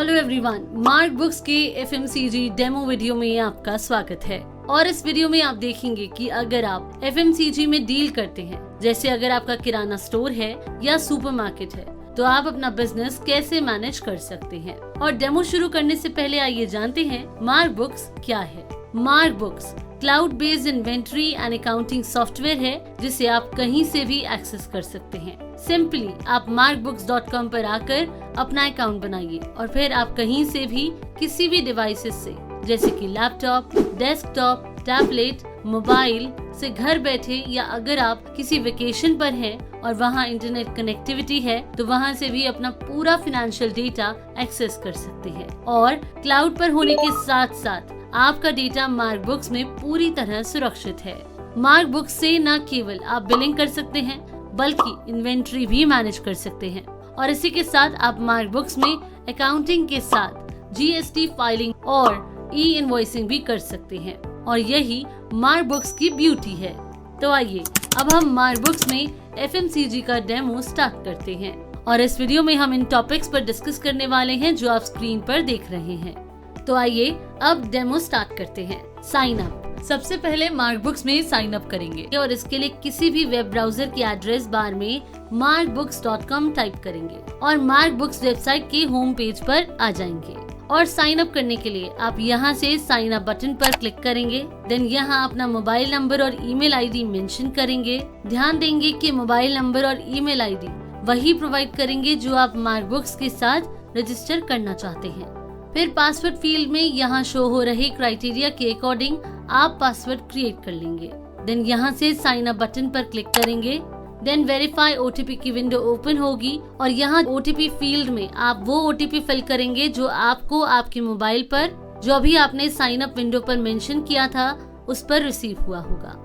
Hello everyone, mark books के FMCG demo video में आपका स्वागत है। और इस वीडियो में आप देखेंगे कि अगर आप FMCG में डील करते हैं, जैसे अगर आपका किराना स्टोर है या सुपरमार्केट है, तो आप अपना बिजनेस कैसे मैनेज कर सकते हैं। और डेमो शुरू करने से पहले आइए जानते हैं मार्क बुक्स क्या है। Mark books cloud based inventory and accounting software है, जिसे आप कहीं से भी एक्सेस कर सकते हैं। सिंपली आप markbooks.com पर आकर अपना अकाउंट बनाइए और फिर आप कहीं से भी किसी भी डिवाइसेस से, जैसे कि लैपटॉप, डेस्कटॉप, टैबलेट, मोबाइल से घर बैठे, या अगर आप किसी वेकेशन पर हैं और वहां इंटरनेट कनेक्टिविटी है तो वहां से भी अपना पूरा फाइनेंशियल डेटा एक्सेस कर सकते हैं। और क्लाउड पर होने के साथ साथ आपका डेटा मार्क बुक्स में पूरी तरह सुरक्षित है। मार्क बुक्स से न केवल आप बिलिंग कर सकते हैं, बल्कि इन्वेंट्री भी मैनेज कर सकते हैं। और इसी के साथ आप मार्क बुक्स में अकाउंटिंग के साथ GST फाइलिंग और ई-इनवॉइसिंग भी कर सकते हैं। और यही मार्क बुक्स की ब्यूटी है। तो आइए अब हम मार्क बुक्स में FMCG का डेमो स्टार्ट करते हैं। और इस वीडियो में हम इन टॉपिक्स पर डिस्कस करने वाले हैं जो आप स्क्रीन पर देख रहे हैं। तो आइए अब डेमो स्टार्ट करते हैं। Sign up. सबसे पहले मार्क बुक्स में साइन अप करेंगे और इसके लिए किसी भी वेब ब्राउजर के एड्रेस बार में markbooks.com टाइप करेंगे और मार्क बुक्स वेबसाइट के होम पेज पर आ जाएंगे। और साइन अप करने के लिए आप यहाँ से साइन अप बटन पर क्लिक करेंगे। देन यहाँ अपना मोबाइल नंबर और ईमेल आईडी मेंशन करेंगे। ध्यान देंगे कि मोबाइल नंबर और ईमेल आईडी वही प्रोवाइड करेंगे जो आप मार्क बुक्स के साथ रजिस्टर करना चाहते हैं। फिर पासवर्ड फील्ड में यहाँ शो हो रहे क्राइटेरिया के अकॉर्डिंग आप पासवर्ड क्रिएट कर लेंगे। देन यहाँ से साइन अप बटन पर क्लिक करेंगे। देन वेरीफाई OTP की विंडो ओपन होगी और यहाँ OTP फील्ड में आप वो OTP फिल करेंगे जो आपको आपके मोबाइल पर, जो अभी आपने साइन अप विंडो पर मेंशन किया था, उस पर रिसीव हुआ होगा।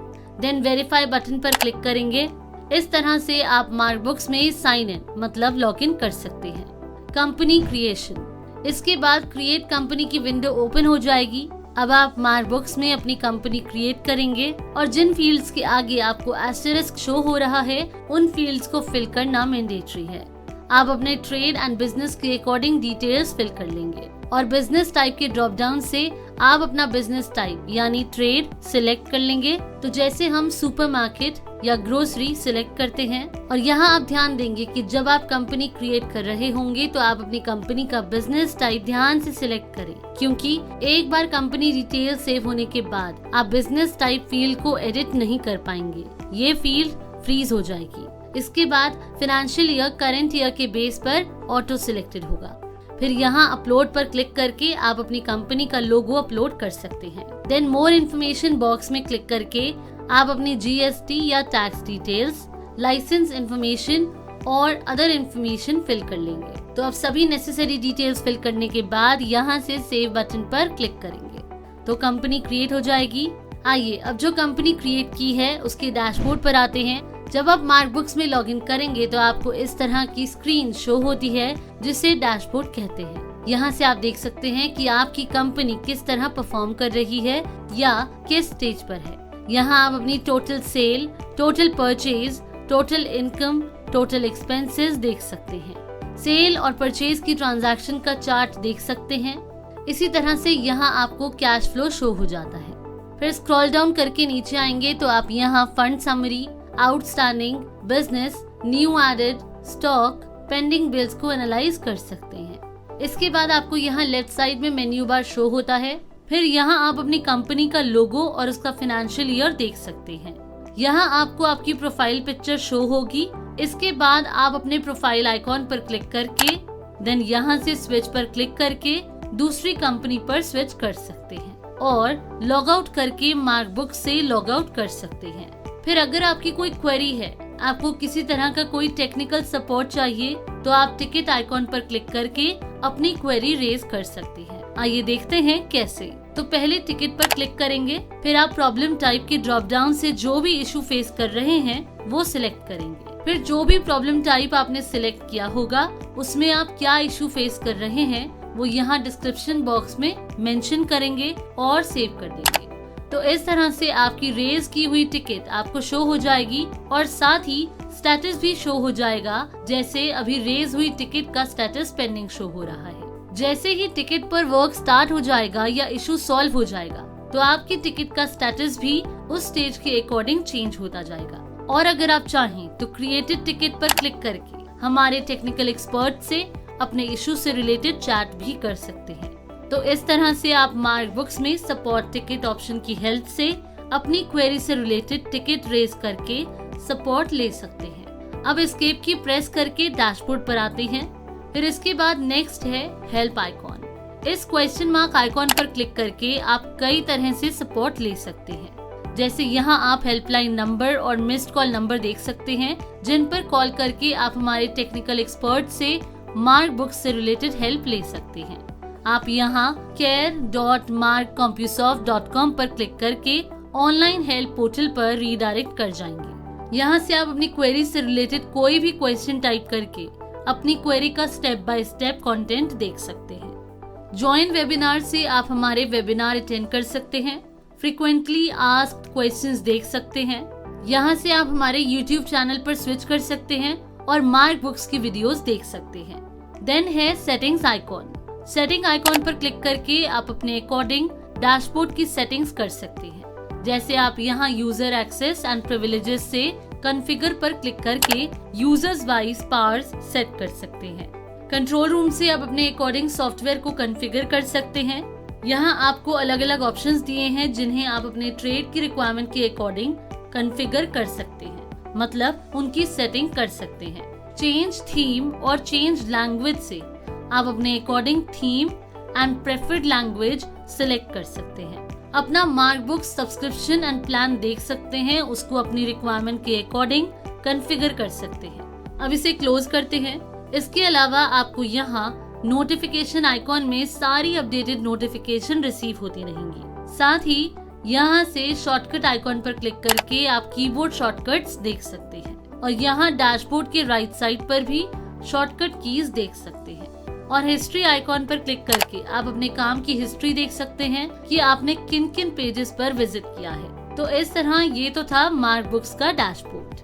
देन वेरीफाई बटन पर क्लिक करेंगे। इस तरह से आप मार्क बुक्स में साइन इन मतलब लॉग इन कर सकते हैं। Company creation. इसके बाद क्रिएट कंपनी की विंडो ओपन हो जाएगी। अब आप मार्क बुक्स में अपनी कंपनी क्रिएट करेंगे और जिन फील्ड्स के आगे आपको एस्टेरिस्क शो हो रहा है, उन फील्ड्स को फिल करना मैंडेटरी है। आप अपने ट्रेड एंड बिजनेस के अकॉर्डिंग डिटेल्स फिल कर लेंगे और बिजनेस टाइप के ड्रॉप डाउन से आप अपना बिजनेस टाइप यानी ट्रेड सिलेक्ट कर लेंगे। तो जैसे हम सुपरमार्केट या ग्रोसरी सिलेक्ट करते हैं। और यहाँ आप ध्यान देंगे कि जब आप कंपनी क्रिएट कर रहे होंगे तो आप अपनी कंपनी का बिजनेस टाइप ध्यान से सिलेक्ट करें, क्योंकि एक बार कंपनी डिटेल सेव होने के बाद आप बिजनेस टाइप फील्ड को एडिट नहीं कर पाएंगे। ये फील्ड फ्रीज हो जाएगी। इसके बाद फाइनेंशियल ईयर करंट ईयर के बेस पर ऑटो सिलेक्टेड होगा। फिर यहाँ अपलोड पर क्लिक करके आप अपनी कंपनी का लोगो अपलोड कर सकते हैं। देन मोर इन्फॉर्मेशन बॉक्स में क्लिक करके आप अपनी GST या टैक्स डिटेल्स, लाइसेंस इन्फॉर्मेशन और अदर इन्फॉर्मेशन फिल कर लेंगे। तो अब सभी नेसेसरी डिटेल्स फिल करने के बाद यहाँ से सेव बटन पर क्लिक करेंगे तो कंपनी क्रिएट हो जाएगी। आइए अब जो कंपनी क्रिएट की है उसके डैशबोर्ड पर आते हैं। जब आप मार्क बुक्स में लॉगिन करेंगे तो आपको इस तरह की स्क्रीन शो होती है, जिसे डैशबोर्ड कहते हैं। यहाँ से आप देख सकते हैं कि आपकी कंपनी किस तरह परफॉर्म कर रही है या किस स्टेज पर है। यहाँ आप अपनी total sale, total purchase, total income, total expenses देख सकते हैं। सेल और परचेज की ट्रांजैक्शन का चार्ट देख सकते हैं। इसी तरह से यहाँ आपको कैश फ्लो शो हो जाता है। फिर स्क्रॉल डाउन करके नीचे आएंगे तो आप यहाँ fund summary, outstanding, business, new added, stock, pending bills को एनालाइज कर सकते हैं। इसके बाद आपको यहाँ लेफ्ट साइड में मेन्यू बार शो होता है। फिर यहाँ आप अपनी कंपनी का लोगो और उसका फाइनेंशियल ईयर देख सकते हैं। यहाँ आपको आपकी प्रोफाइल पिक्चर शो होगी। इसके बाद आप अपने प्रोफाइल आइकॉन पर क्लिक करके देन यहाँ से स्विच पर क्लिक करके दूसरी कंपनी पर स्विच कर सकते हैं और लॉग आउट करके मार्क बुक से लॉग आउट कर सकते हैं। फिर अगर आपकी कोई क्वेरी है, आपको किसी तरह का कोई टेक्निकल सपोर्ट चाहिए, तो आप टिकट आइकॉन पर क्लिक करके अपनी क्वेरी रेज कर सकते हैं। आइए देखते हैं कैसे। तो पहले टिकट पर क्लिक करेंगे। फिर आप प्रॉब्लम टाइप के ड्रॉप डाउन से जो भी इशू फेस कर रहे हैं वो सिलेक्ट करेंगे। फिर जो भी प्रॉब्लम टाइप आपने सिलेक्ट किया होगा उसमें आप क्या इशू फेस कर रहे हैं वो यहाँ डिस्क्रिप्शन बॉक्स में मेंशन करेंगे और सेव कर देंगे। तो इस तरह से आपकी रेज की हुई टिकट आपको शो हो जाएगी और साथ ही स्टेटस भी शो हो जाएगा, जैसे अभी रेज हुई टिकट का स्टेटस पेंडिंग शो हो रहा है। जैसे ही टिकट पर वर्क स्टार्ट हो जाएगा या इशू सॉल्व हो जाएगा तो आपकी टिकट का स्टेटस भी उस स्टेज के अकॉर्डिंग चेंज होता जाएगा। और अगर आप चाहें तो क्रिएटेड टिकट पर क्लिक करके हमारे टेक्निकल एक्सपर्ट से अपने इशू से रिलेटेड चैट भी कर सकते हैं। तो इस तरह से आप मार्क बुक्स में सपोर्ट टिकट ऑप्शन की हेल्प से अपनी क्वेरी से रिलेटेड टिकट रेज करके सपोर्ट ले सकते हैं। अब एस्केप की प्रेस करके डैशबोर्ड पर आते हैं। फिर इसके बाद नेक्स्ट है हेल्प आइकॉन। इस क्वेश्चन मार्क आइकॉन पर क्लिक करके आप कई तरह से सपोर्ट ले सकते हैं। जैसे यहाँ आप हेल्पलाइन नंबर और मिस्ड कॉल नंबर देख सकते हैं जिन पर कॉल करके आप हमारे टेक्निकल एक्सपर्ट से मार्क बुक्स से रिलेटेड हेल्प ले सकते हैं। आप यहाँ care.markcompusoft.com पर क्लिक करके ऑनलाइन हेल्प पोर्टल पर रीडायरेक्ट कर जाएंगे। यहाँ से आप अपनी क्वेरी से रिलेटेड कोई भी क्वेश्चन टाइप करके अपनी क्वेरी का स्टेप बाय स्टेप कंटेंट देख सकते हैं। ज्वाइन वेबिनार से आप हमारे वेबिनार अटेंड कर सकते हैं। फ्रीक्वेंटली आस्क्ड क्वेश्चंस देख सकते हैं। यहाँ से आप हमारे YouTube चैनल पर स्विच कर सकते हैं और मार्क बुक्स की वीडियोस देख सकते हैं। देन है सेटिंग्स आइकॉन। सेटिंग आइकॉन पर क्लिक करके आप अपने अकॉर्डिंग डैशबोर्ड की सेटिंग्स कर सकते हैं। जैसे आप यहाँ यूजर एक्सेस एंड प्रिविलेजेस से कॉन्फ़िगर पर क्लिक करके यूजर्स वाइज पावर्स सेट कर सकते हैं। कंट्रोल रूम से आप अपने अकॉर्डिंग सॉफ्टवेयर को कॉन्फ़िगर कर सकते हैं। यहाँ आपको अलग अलग ऑप्शंस दिए हैं जिन्हें आप अपने ट्रेड की रिक्वायरमेंट के अकॉर्डिंग कॉन्फ़िगर कर सकते हैं, मतलब उनकी सेटिंग कर सकते हैं। चेंज थीम और चेंज लैंग्वेज से आप अपने according theme and preferred language select कर सकते हैं। अपना mark book subscription and plan देख सकते हैं, उसको अपनी रिक्वायरमेंट के अकॉर्डिंग कॉन्फ़िगर कर सकते हैं। अब इसे क्लोज करते हैं। इसके अलावा आपको यहाँ नोटिफिकेशन आइकॉन में सारी अपडेटेड नोटिफिकेशन रिसीव होती रहेंगी। साथ ही यहाँ से शॉर्टकट आइकॉन पर क्लिक करके आप कीबोर्ड शॉर्टकट्स देख सकते हैं और यहाँ डैशबोर्ड के राइट साइड पर भी शॉर्टकट कीज देख सकते हैं। और हिस्ट्री आइकॉन पर क्लिक करके आप अपने काम की हिस्ट्री देख सकते हैं कि आपने किन किन पेजेस पर विजिट किया है। तो इस तरह ये तो था मार्क बुक्स का डैशबोर्ड।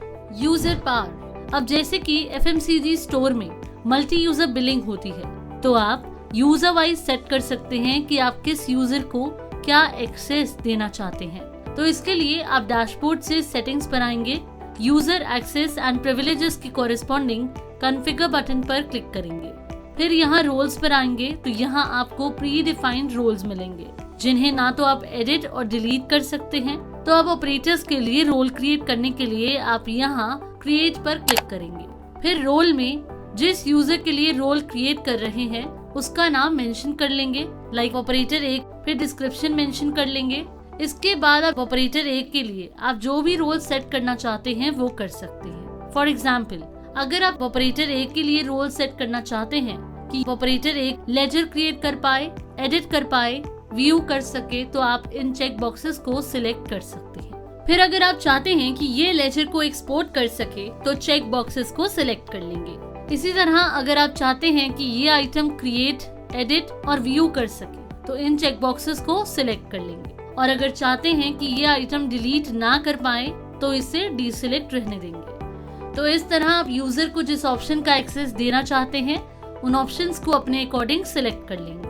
User power. अब जैसे कि FMCG स्टोर में मल्टी यूजर बिलिंग होती है तो आप यूजर वाइज सेट कर सकते हैं कि आप किस यूजर को क्या एक्सेस देना चाहते हैं। तो इसके लिए आप डैशबोर्ड से सेटिंग्स पर आएंगे, यूजर एक्सेस एंड प्रिविलेजेस की कॉरेस्पॉन्डिंग कॉन्फ़िगर बटन पर क्लिक करेंगे। फिर यहाँ रोल्स पर आएंगे तो यहाँ आपको प्री डिफाइंड रोल्स मिलेंगे जिन्हें ना तो आप एडिट और डिलीट कर सकते हैं। तो अब ऑपरेटर्स के लिए रोल क्रिएट करने के लिए आप यहाँ क्रिएट पर क्लिक करेंगे। फिर रोल में जिस यूजर के लिए रोल क्रिएट कर रहे हैं उसका नाम मेंशन कर लेंगे, लाइक ऑपरेटर 1। फिर डिस्क्रिप्शन मेंशन कर लेंगे। इसके बाद आप ऑपरेटर 1 के लिए आप जो भी रोल सेट करना चाहते हैं वो कर सकते हैं। फॉर एग्जाम्पल, अगर आप ऑपरेटर 1 के लिए रोल सेट करना चाहते हैं कि ऑपरेटर 1 लेजर क्रिएट कर पाए, एडिट कर पाए, व्यू कर सके, तो आप इन चेक बॉक्सेस को सिलेक्ट कर सकते हैं। फिर अगर आप चाहते हैं कि ये लेजर को एक्सपोर्ट कर सके तो चेक बॉक्सेस को सिलेक्ट कर लेंगे। इसी तरह अगर आप चाहते हैं कि ये आइटम क्रिएट, एडिट और व्यू कर सके तो इन चेक बॉक्सेस को सिलेक्ट कर लेंगे। और अगर चाहते हैं कि ये आइटम डिलीट ना कर पाए तो इसे डीसिलेक्ट रहने देंगे। तो इस तरह आप यूजर को जिस ऑप्शन का एक्सेस देना चाहते हैं उन ऑप्शंस को अपने अकॉर्डिंग सिलेक्ट कर लेंगे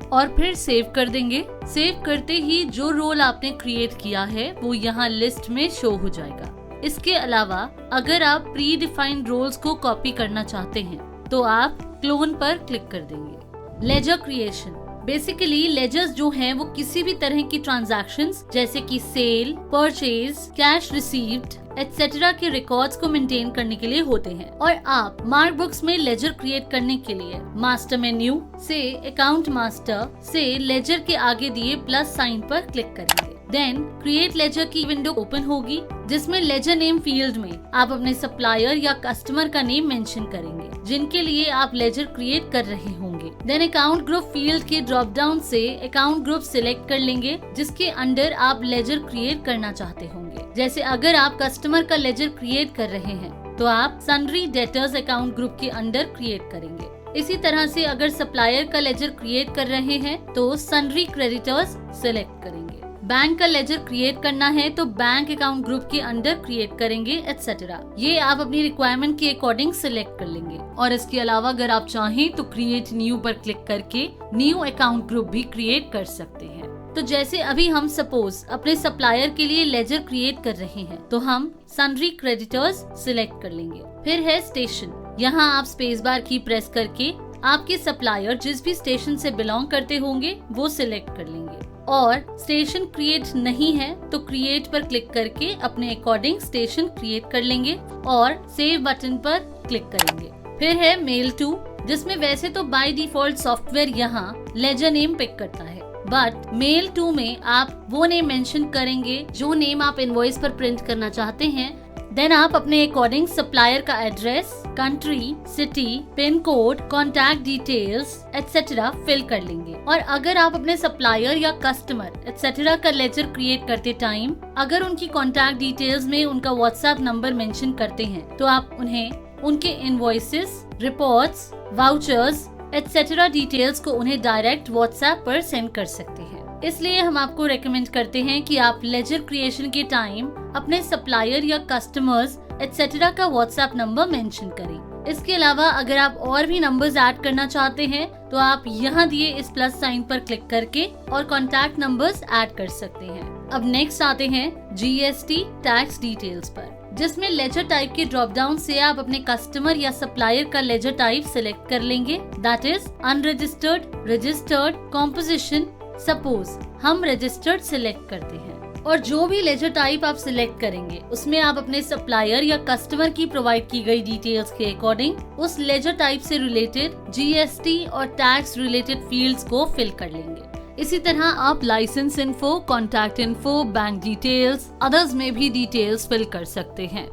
और फिर सेव कर देंगे। सेव करते ही जो रोल आपने क्रिएट किया है वो यहाँ लिस्ट में शो हो जाएगा। इसके अलावा अगर आप प्री डिफाइंड रोल्स को कॉपी करना चाहते हैं तो आप क्लोन पर क्लिक कर देंगे। Laser creation. बेसिकली लेजर्स जो हैं वो किसी भी तरह की ट्रांजैक्शंस जैसे कि sale, purchase, cash received etcetera के रिकॉर्ड्स को मेंटेन करने के लिए होते हैं। और आप मार्क बुक्स में लेजर क्रिएट करने के लिए मास्टर मेन्यू से अकाउंट मास्टर से लेजर के आगे दिए प्लस साइन पर क्लिक करेंगे। देन क्रिएट लेजर की विंडो ओपन होगी जिसमें लेजर नेम फील्ड में आप अपने सप्लायर या कस्टमर का नेम मेंशन करेंगे जिनके लिए आप लेजर क्रिएट कर रहे होंगे। देन अकाउंट ग्रुप फील्ड के ड्रॉप डाउन से अकाउंट ग्रुप सिलेक्ट कर लेंगे जिसके अंडर आप लेजर क्रिएट करना चाहते होंगे। जैसे अगर आप कस्टमर का लेजर क्रिएट कर रहे हैं तो आप सन्ड्री डेटर्स अकाउंट ग्रुप के अंडर क्रिएट करेंगे। इसी तरह से अगर सप्लायर का लेजर क्रिएट कर रहे हैं तो सन्ड्री क्रेडिटर्स सिलेक्ट करेंगे। बैंक का लेजर क्रिएट करना है तो बैंक अकाउंट ग्रुप के अंडर क्रिएट करेंगे एटसेट्रा। ये आप अपनी रिक्वायरमेंट के अकॉर्डिंग सिलेक्ट कर लेंगे। और इसके अलावा अगर आप चाहें तो क्रिएट न्यू पर क्लिक करके न्यू अकाउंट ग्रुप भी क्रिएट कर सकते हैं। तो जैसे अभी हम सपोज अपने सप्लायर के लिए लेजर क्रिएट कर रहे हैं तो हम सन्ड्री क्रेडिटर्स सिलेक्ट कर लेंगे। फिर है स्टेशन, यहाँ आप स्पेस बार की प्रेस करके आपके सप्लायर जिस भी स्टेशन से बिलोंग करते होंगे वो सिलेक्ट कर लेंगे। और स्टेशन क्रिएट नहीं है तो क्रिएट पर क्लिक करके अपने अकॉर्डिंग स्टेशन क्रिएट कर लेंगे और सेव बटन पर क्लिक करेंगे। फिर है मेल टू, जिसमें वैसे तो बाय डिफॉल्ट सॉफ्टवेयर यहाँ लेजर नेम पिक करता है, बट मेल टू में आप वो नेम मेंशन करेंगे जो नेम आप इनवॉइस पर प्रिंट करना चाहते हैं। देन आप अपने अकॉर्डिंग सप्लायर का address, country, city, pin code, contact details etcetera fill कर लेंगे। और अगर आप अपने सप्लायर या कस्टमर एटसेट्रा का लेजर क्रिएट करते टाइम अगर उनकी कॉन्टैक्ट डिटेल्स में उनका व्हाट्सएप नंबर मेंशन करते हैं तो आप उन्हें उनके invoices, reports, vouchers etcetera details को उन्हें डायरेक्ट व्हाट्सएप पर सेंड कर सकते हैं। इसलिए हम आपको रेकमेंड करते हैं कि आप लेजर क्रिएशन के टाइम अपने सप्लायर या कस्टमर्स एटसेट्रा का व्हाट्सएप नंबर मेंशन करें। इसके अलावा अगर आप और भी नंबर्स ऐड करना चाहते हैं तो आप यहाँ दिए इस प्लस साइन पर क्लिक करके और कॉन्टैक्ट नंबर्स ऐड कर सकते हैं। अब नेक्स्ट आते हैं GST टैक्स डिटेल्स पर, जिसमें लेजर टाइप के ड्रॉप डाउन से आप अपने कस्टमर या सप्लायर का लेजर टाइप सिलेक्ट कर लेंगे, that is unregistered, registered, composition. Suppose हम रजिस्टर्ड सिलेक्ट करते हैं और जो भी लेजर टाइप आप सिलेक्ट करेंगे उसमें आप अपने सप्लायर या कस्टमर की प्रोवाइड की गई डिटेल्स के अकॉर्डिंग उस लेजर टाइप से रिलेटेड GST और टैक्स रिलेटेड फील्ड्स को फिल कर लेंगे। इसी तरह आप licence info, contact info, bank details, others में भी डिटेल्स फिल कर सकते हैं।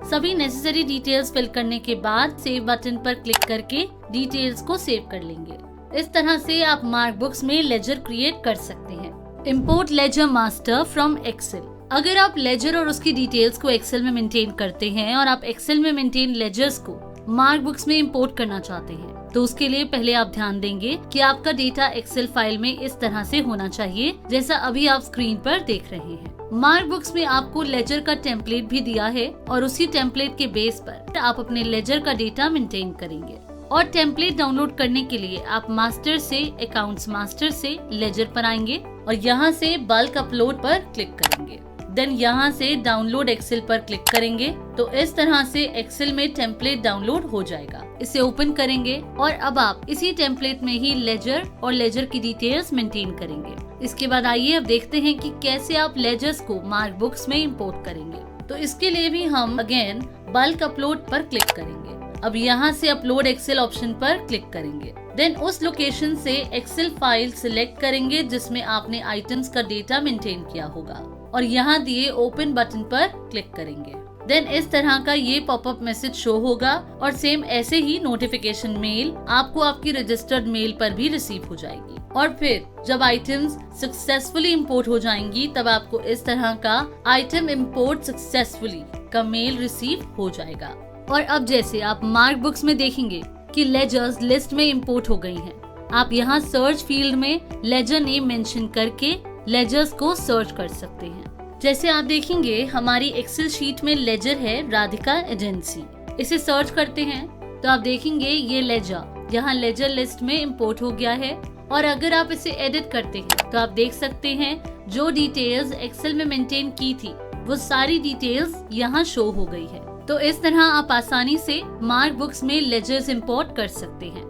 सभी नेसेसरी डिटेल्स फिल करने के बाद सेव बटन पर क्लिक करके डिटेल्स को सेव कर लेंगे। इस तरह से आप मार्कबुक्स में लेजर क्रिएट कर सकते हैं। Import ledger master from Excel, अगर आप लेजर और उसकी डिटेल्स को एक्सेल में मेंटेन करते हैं और आप एक्सेल में मेंटेन लेजर्स को मार्कबुक्स में इंपोर्ट करना चाहते हैं तो उसके लिए पहले आप ध्यान देंगे कि आपका डेटा एक्सेल फाइल में इस तरह से होना चाहिए जैसा अभी आप स्क्रीन पर देख रहे हैं। मार्कबुक्स में आपको लेजर का टेम्पलेट भी दिया है और उसी टेम्पलेट के बेस पर आप अपने लेजर का डेटा मेंटेन करेंगे। और टेम्पलेट डाउनलोड करने के लिए आप मास्टर से अकाउंट्स मास्टर से लेजर पर आएंगे और यहाँ से बल्क अपलोड पर क्लिक करेंगे। देन यहाँ से डाउनलोड एक्सेल पर क्लिक करेंगे तो इस तरह से एक्सेल में टेम्पलेट डाउनलोड हो जाएगा। इसे ओपन करेंगे और अब आप इसी टेम्पलेट में ही लेजर और लेजर की डिटेल्स मेंटेन करेंगे। इसके बाद आइए अब देखते हैं कि कैसे आप लेजर्स को मार्कबुक्स में इंपोर्ट करेंगे। तो इसके लिए भी हम अगेन बल्क अपलोड पर क्लिक करेंगे। अब यहाँ से अपलोड एक्सेल ऑप्शन पर क्लिक करेंगे। देन उस लोकेशन से एक्सेल फाइल सिलेक्ट करेंगे जिसमें आपने आइटम्स का डेटा मेंटेन किया होगा और यहाँ दिए ओपन बटन पर क्लिक करेंगे। देन इस तरह का ये पॉपअप मैसेज शो होगा और सेम ऐसे ही नोटिफिकेशन मेल आपको आपकी रजिस्टर्ड मेल पर भी रिसीव हो जाएगी। और फिर जब आइटम्स सक्सेसफुली इंपोर्ट हो जाएंगी तब आपको इस तरह का आइटम इंपोर्ट सक्सेसफुली का मेल रिसीव हो जाएगा। और अब जैसे आप मार्कबुक्स में देखेंगे कि लेजर्स लिस्ट में इंपोर्ट हो गई हैं, आप यहाँ सर्च फील्ड में लेजर नेम मेंशन करके लेजर्स को सर्च कर सकते हैं। जैसे आप देखेंगे हमारी एक्सेल शीट में लेजर है राधिका एजेंसी। इसे सर्च करते हैं तो आप देखेंगे ये लेजर यहाँ लेजर लिस्ट में इंपोर्ट हो गया है। और अगर आप इसे एडिट करते हैं तो आप देख सकते हैं जो डिटेल्स एक्सेल में मेंटेन की थी वो सारी डिटेल्स यहाँ शो हो गई है। तो इस तरह आप आसानी से मार्कबुक्स में लेजर्स इंपोर्ट कर सकते हैं।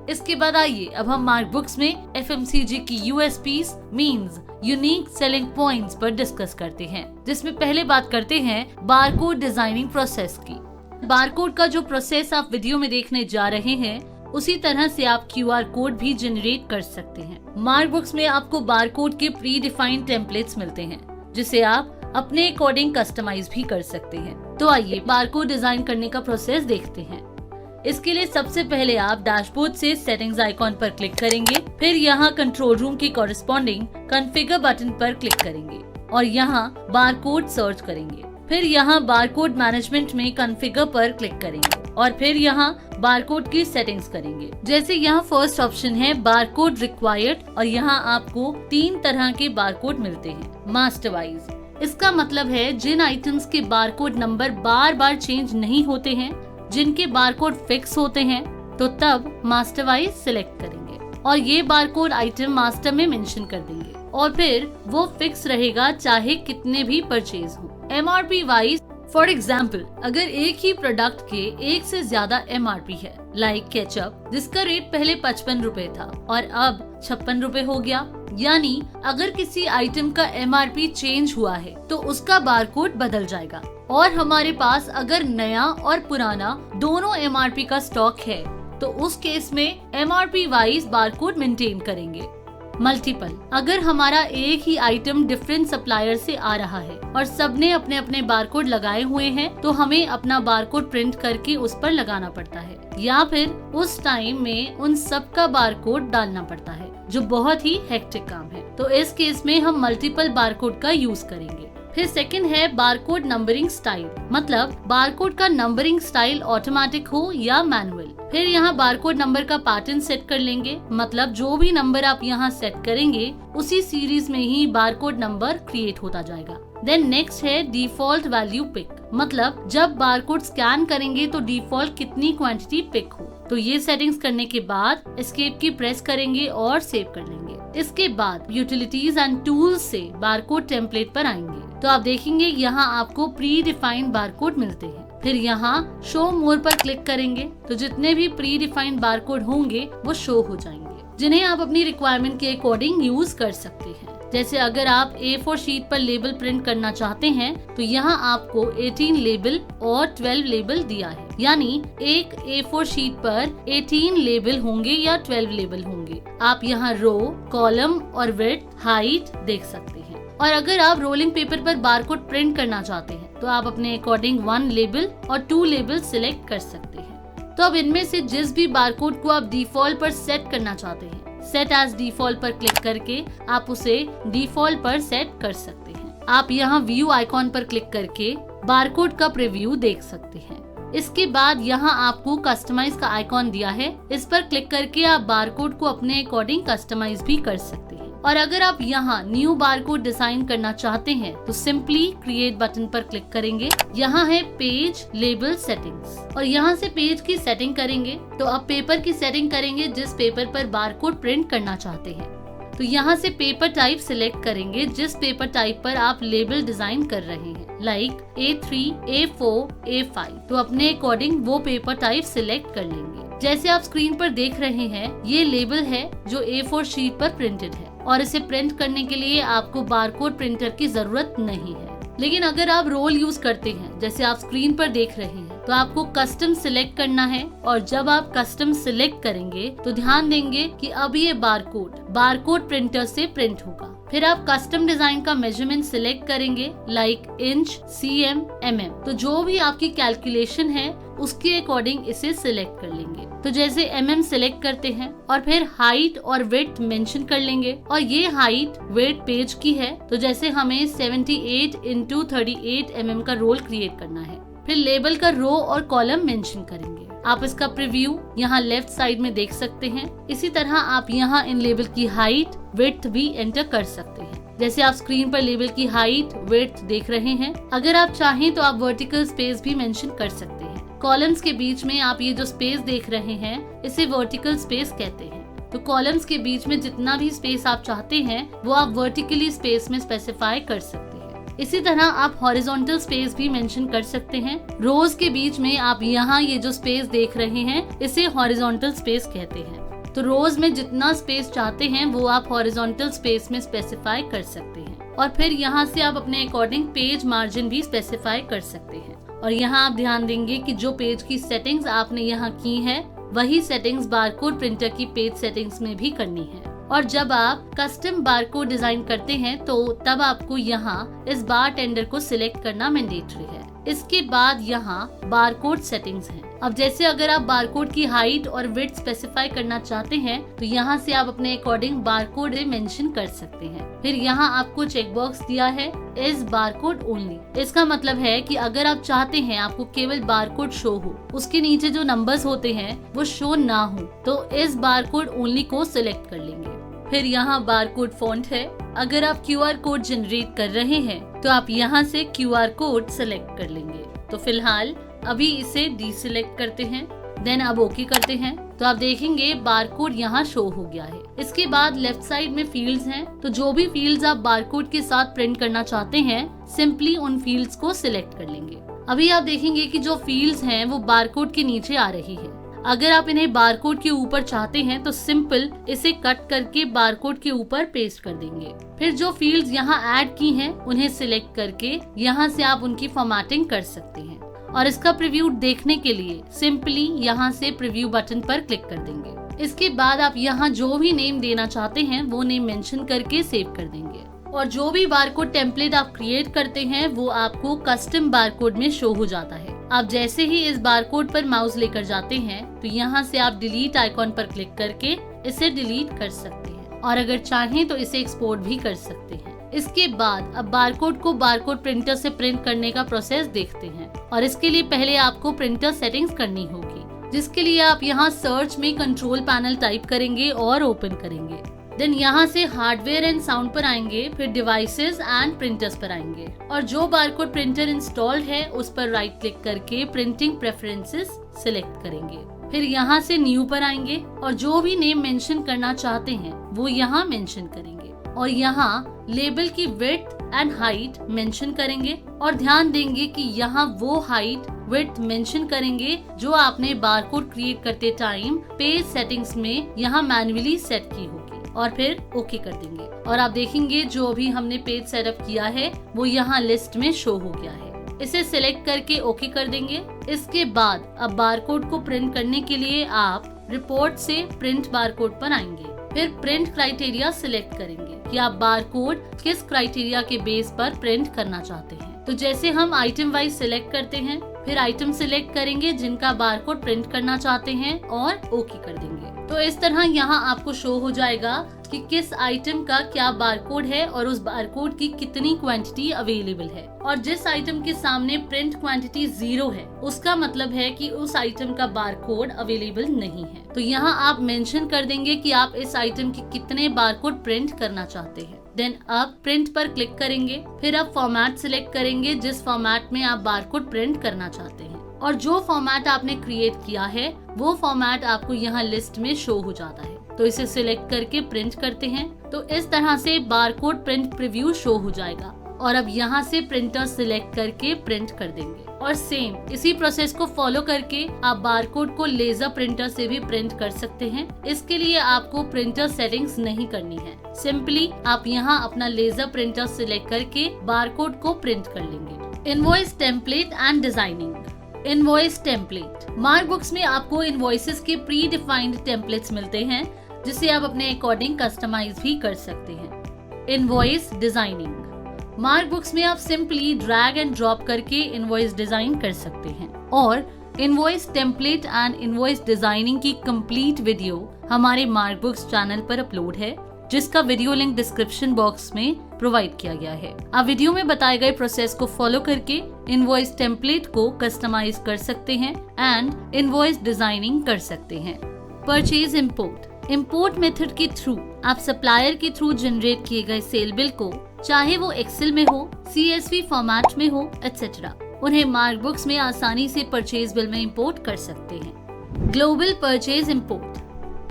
इसके बाद आइए अब हम मार्कबुक्स में FMCG की USPs means unique selling points पर डिस्कस करते हैं, जिसमें पहले बात करते हैं बारकोड डिजाइनिंग प्रोसेस की। बारकोड का जो प्रोसेस आप वीडियो में देखने जा रहे हैं उसी तरह से आप QR कोड भी जनरेट कर सकते हैं। मार्कबुक्स में आपको बारकोड के प्री डिफाइंड टेम्पलेट्स मिलते हैं जिसे आप अपने अकॉर्डिंग कस्टमाइज भी कर सकते हैं। तो आइए बारकोड डिजाइन करने का प्रोसेस देखते हैं। इसके लिए सबसे पहले आप डैशबोर्ड से सेटिंग्स आइकॉन पर क्लिक करेंगे, फिर यहाँ कंट्रोल रूम की कॉरेस्पॉन्डिंग कॉन्फ़िगर बटन पर क्लिक करेंगे और यहाँ बारकोड सर्च करेंगे। फिर यहाँ बारकोड मैनेजमेंट में कॉन्फ़िगर पर क्लिक करेंगे। और फिर यहाँ बारकोड की सेटिंग्स करेंगे। जैसे यहाँ फर्स्ट ऑप्शन है बारकोड रिक्वायर्ड और यहाँ आपको 3 तरह के बारकोड मिलते हैं मास्टर वाइज। इसका मतलब है जिन आइटम्स के बारकोड नंबर बार बार चेंज नहीं होते हैं, जिनके बारकोड फिक्स होते हैं, तो तब मास्टर वाइज सिलेक्ट करेंगे और ये बारकोड आइटम मास्टर में मेंशन कर देंगे और फिर वो फिक्स रहेगा चाहे कितने भी परचेज हो। MRP वाइज फॉर एग्जाम्पल, अगर एक ही प्रोडक्ट के एक से ज्यादा MRP है, लाइक केचप जिसका रेट पहले 55 रुपए था और अब 56 रुपए हो गया, यानी अगर किसी आइटम का MRP चेंज हुआ है तो उसका बारकोड बदल जाएगा। और हमारे पास अगर नया और पुराना दोनों MRP का स्टॉक है तो उस केस में MRP वाइज बारकोड मेंटेन करेंगे। मल्टीपल, अगर हमारा एक ही आइटम डिफरेंट सप्लायर से आ रहा है और सबने अपने अपने बारकोड लगाए हुए हैं तो हमें अपना बारकोड प्रिंट करके उस पर लगाना पड़ता है या फिर उस टाइम में उन सब का बारकोड डालना पड़ता है, जो बहुत ही हेक्टिक काम है। तो इस केस में हम मल्टीपल बारकोड का यूज करेंगे। फिर सेकंड है बारकोड नंबरिंग स्टाइल, मतलब बारकोड का नंबरिंग स्टाइल ऑटोमेटिक हो या मैनुअल। फिर यहाँ बारकोड नंबर का पैटर्न सेट कर लेंगे, मतलब जो भी नंबर आप यहाँ सेट करेंगे उसी सीरीज में ही बारकोड नंबर क्रिएट होता जाएगा। देन नेक्स्ट है डिफॉल्ट वैल्यू पिक, मतलब जब बारकोड स्कैन करेंगे तो डिफॉल्ट कितनी क्वांटिटी पिक हो। तो ये सेटिंग्स करने के बाद एस्केप की प्रेस करेंगे और सेव कर लेंगे। इसके बाद यूटिलिटीज एंड टूल्स से बारकोड टेम्पलेट पर आएंगे तो आप देखेंगे यहाँ आपको प्री डिफाइंड बारकोड मिलते हैं। फिर यहाँ शो मोर पर क्लिक करेंगे तो जितने भी प्री डिफाइंड बारकोड होंगे वो शो हो जाएंगे, जिन्हें आप अपनी रिक्वायरमेंट के अकॉर्डिंग यूज कर सकते हैं। जैसे अगर आप A4 शीट पर लेबल प्रिंट करना चाहते हैं तो यहाँ आपको 18 लेबल और 12 लेबल दिया है, यानी एक A4 शीट पर 18 लेबल होंगे या 12 लेबल होंगे। आप यहाँ रो, कॉलम और विड्थ, हाइट देख सकते हैं। और अगर आप रोलिंग पेपर पर बारकोड प्रिंट करना चाहते हैं तो आप अपने अकॉर्डिंग 1 लेबल और 2 लेबल सिलेक्ट कर सकते हैं। तो अब इनमें से जिस भी बारकोड को आप डिफॉल्ट पर सेट करना चाहते हैं, सेट एज डिफॉल्ट पर क्लिक करके आप उसे डिफॉल्ट पर सेट कर सकते हैं। आप यहाँ व्यू आइकॉन पर क्लिक करके बारकोड का प्रीव्यू देख सकते हैं। इसके बाद यहाँ आपको कस्टमाइज का आइकॉन दिया है, इस पर क्लिक करके आप बारकोड को अपने अकॉर्डिंग कस्टमाइज भी कर सकते हैं। और अगर आप यहाँ न्यू बारकोड डिजाइन करना चाहते हैं तो सिंपली क्रिएट बटन पर क्लिक करेंगे। यहाँ है पेज लेबल सेटिंग्स और यहाँ से पेज की सेटिंग करेंगे। तो अब पेपर की सेटिंग करेंगे जिस पेपर पर बारकोड प्रिंट करना चाहते हैं। तो यहाँ से पेपर टाइप सिलेक्ट करेंगे जिस पेपर टाइप पर आप लेबल डिजाइन कर रहे हैं, लाइक A3, A4, A5। तो अपने अकॉर्डिंग वो पेपर टाइप सिलेक्ट कर लेंगे। जैसे आप स्क्रीन पर देख रहे हैं ये लेबल है जो A4 शीट पर प्रिंटेड है और इसे प्रिंट करने के लिए आपको बारकोड प्रिंटर की जरूरत नहीं है। लेकिन अगर आप रोल यूज करते हैं जैसे आप स्क्रीन पर देख रहे हैं तो आपको कस्टम सिलेक्ट करना है और जब आप कस्टम सिलेक्ट करेंगे तो ध्यान देंगे कि अब ये बारकोड प्रिंटर से प्रिंट होगा। फिर आप कस्टम डिजाइन का मेजरमेंट सिलेक्ट करेंगे, लाइक इंच, cm, mm। तो जो भी आपकी कैलकुलेशन है उसके अकॉर्डिंग इसे सिलेक्ट कर लेंगे। तो जैसे mm सिलेक्ट करते हैं और फिर हाइट और विड्थ मेंशन कर लेंगे और ये हाइट विड्थ पेज की है तो जैसे हमें 78 × 38 mm का रोल क्रिएट करना है। फिर लेबल का रो और कॉलम मेंशन करेंगे। आप इसका प्रीव्यू यहाँ लेफ्ट साइड में देख सकते हैं। इसी तरह आप यहाँ इन लेबल की हाइट विड्थ भी एंटर कर सकते हैं। जैसे आप स्क्रीन पर लेबल की हाइट विड्थ देख रहे हैं। अगर आप चाहें तो आप वर्टिकल स्पेस भी मेंशन कर सकते हैं। कॉलम्स के बीच में आप ये जो स्पेस देख रहे हैं इसे वर्टिकल स्पेस कहते हैं। तो कॉलम्स के बीच में जितना भी स्पेस आप चाहते हैं वो आप वर्टिकली स्पेस में स्पेसिफाई कर सकते हैं। इसी तरह आप हॉरिजॉन्टल स्पेस भी मेंशन कर सकते हैं। रोज के बीच में आप यहाँ ये जो स्पेस देख रहे हैं इसे हॉरिजॉन्टल स्पेस कहते हैं। तो रोज में जितना स्पेस चाहते हैं वो आप हॉरिजॉन्टल स्पेस में स्पेसिफाई कर सकते हैं। और फिर यहाँ से आप अपने अकॉर्डिंग पेज मार्जिन भी स्पेसिफाई कर सकते हैं। और यहाँ आप ध्यान देंगे कि जो पेज की सेटिंग्स आपने यहाँ की है वही सेटिंग्स बारकोड प्रिंटर की पेज सेटिंग्स में भी करनी है। और जब आप कस्टम बारकोड डिजाइन करते हैं तो तब आपको यहाँ इस बार टेंडर को सिलेक्ट करना मैंडेटरी है। इसके बाद यहाँ बारकोड सेटिंग्स हैं। अब जैसे अगर आप बारकोड की हाइट और विड्थ स्पेसिफाई करना चाहते हैं तो यहाँ से आप अपने अकॉर्डिंग बारकोड मेंशन कर सकते हैं। फिर यहाँ आपको चेक बॉक्स दिया है इज बारकोड ओनली। इसका मतलब है कि अगर आप चाहते हैं आपको केवल बारकोड शो हो, उसके नीचे जो नंबर्स होते हैं वो शो ना हो, तो इस बारकोड ओनली को सिलेक्ट कर लेंगे। फिर यहाँ बारकोड फॉन्ट है। अगर आप QR कोड जनरेट कर रहे हैं तो आप यहाँ से QR कोड सिलेक्ट कर लेंगे। तो फिलहाल अभी इसे डीसिलेक्ट करते हैं, देन अब ओके करते हैं तो आप देखेंगे बारकोड यहाँ शो हो गया है। इसके बाद लेफ्ट साइड में फील्ड्स हैं, तो जो भी फील्ड्स आप बारकोड के साथ प्रिंट करना चाहते हैं सिंपली उन फील्ड्स को सिलेक्ट कर लेंगे। अभी आप देखेंगे कि जो फील्ड्स हैं वो बारकोड के नीचे आ रही है। अगर आप इन्हें बारकोड के ऊपर चाहते हैं तो सिंपल इसे कट करके बारकोड के ऊपर पेस्ट कर देंगे। फिर जो फील्ड्स यहाँ ऐड की हैं उन्हें सिलेक्ट करके यहाँ से आप उनकी फॉर्मेटिंग कर सकते हैं और इसका प्रीव्यू देखने के लिए सिंपली यहाँ से प्रीव्यू बटन पर क्लिक कर देंगे। इसके बाद आप यहाँ जो भी नेम देना चाहते हैं वो नेम मेंशन करके सेव कर देंगे और जो भी बारकोड टेम्पलेट आप क्रिएट करते हैं वो आपको कस्टम बारकोड में शो हो जाता है। आप जैसे ही इस बारकोड पर माउस लेकर जाते हैं तो यहाँ से आप डिलीट आइकॉन पर क्लिक करके इसे डिलीट कर सकते हैं और अगर चाहें तो इसे एक्सपोर्ट भी कर सकते हैं। इसके बाद अब बारकोड को बारकोड प्रिंटर से प्रिंट करने का प्रोसेस देखते हैं और इसके लिए पहले आपको प्रिंटर सेटिंग्स करनी होगी, जिसके लिए आप यहाँ सर्च में कंट्रोल पैनल टाइप करेंगे और ओपन करेंगे। देन यहाँ से हार्डवेयर एंड साउंड पर आएंगे, फिर डिवाइसेस एंड प्रिंटर्स पर आएंगे और जो बारकोड प्रिंटर इंस्टॉल्ड है उस पर राइट क्लिक करके प्रिंटिंग प्रेफरेंसेस सिलेक्ट करेंगे। फिर यहाँ से न्यू पर आएंगे और जो भी नेम मेंशन करना चाहते हैं वो यहाँ मेंशन करेंगे और यहाँ लेबल की विड्थ एंड हाइट मेंशन करेंगे और ध्यान देंगे कि यहाँ वो हाइट विड्थ मेंशन करेंगे जो आपने बारकोड क्रिएट करते टाइम पेज सेटिंग्स में यहाँ मैन्युअली सेट की होगी और फिर ओके कर देंगे और आप देखेंगे जो भी हमने पेज सेटअप किया है वो यहाँ लिस्ट में शो हो गया है। इसे सिलेक्ट करके ओके कर देंगे। इसके बाद अब बारकोड को प्रिंट करने के लिए आप रिपोर्ट से प्रिंट बारकोड पर आएंगे, फिर प्रिंट क्राइटेरिया सिलेक्ट करेंगे कि आप बारकोड किस क्राइटेरिया के बेस पर प्रिंट करना चाहते हैं। तो जैसे हम आइटम वाइज सिलेक्ट करते हैं, फिर आइटम सिलेक्ट करेंगे जिनका बारकोड प्रिंट करना चाहते हैं और ओके कर देंगे। तो इस तरह यहाँ आपको शो हो जाएगा कि किस आइटम का क्या बारकोड है और उस बारकोड की कितनी क्वांटिटी अवेलेबल है और जिस आइटम के सामने प्रिंट क्वांटिटी 0 है उसका मतलब है कि उस आइटम का बारकोड अवेलेबल नहीं है। तो यहाँ आप मेंशन कर देंगे कि आप इस आइटम के कितने बारकोड प्रिंट करना चाहते हैं। देन अब प्रिंट पर क्लिक करेंगे, फिर अब फॉर्मेट सिलेक्ट करेंगे जिस फॉर्मेट में आप बारकोड प्रिंट करना चाहते हैं और जो फॉर्मेट आपने क्रिएट किया है वो फॉर्मेट आपको यहाँ लिस्ट में शो हो जाता है। तो इसे सिलेक्ट करके प्रिंट करते हैं तो इस तरह से बारकोड प्रिंट प्रीव्यू शो हो जाएगा और अब यहाँ से प्रिंटर सिलेक्ट करके प्रिंट कर देंगे और सेम इसी प्रोसेस को फॉलो करके आप बारकोड को लेजर प्रिंटर से भी प्रिंट कर सकते हैं। इसके लिए आपको प्रिंटर सेटिंग्स नहीं करनी है, सिंपली आप यहाँ अपना लेजर प्रिंटर सिलेक्ट करके बारकोड को प्रिंट कर लेंगे। Invoice template and designing. Invoice template mark Books में आपको इनवॉइसेस के प्री डिफाइंड टेम्पलेट्स मिलते हैं जिसे आप अपने अकॉर्डिंग कस्टमाइज भी कर सकते हैं। इनवॉइस डिजाइनिंग मार्क बुक्स में आप सिंपली ड्रैग एंड ड्रॉप करके इनवॉइस डिजाइन कर सकते हैं और invoice template and invoice designing की कंप्लीट वीडियो हमारे मार्क बुक्स चैनल पर अपलोड है, जिसका वीडियो लिंक डिस्क्रिप्शन बॉक्स में प्रोवाइड किया गया है। आप वीडियो में बताए गए प्रोसेस को फॉलो करके इनवॉइस टेम्पलेट को कस्टमाइज कर सकते हैं एंड इनवॉइस डिजाइनिंग कर सकते हैं। परचेज इंपोर्ट मेथड के थ्रू आप सप्लायर के थ्रू जनरेट किए गए सेल बिल को, चाहे वो एक्सेल में हो, CSV फॉर्मेट में हो एटसेट्रा, उन्हें मार्क बुक्स में आसानी से परचेज बिल में इंपोर्ट कर सकते हैं। Global purchase import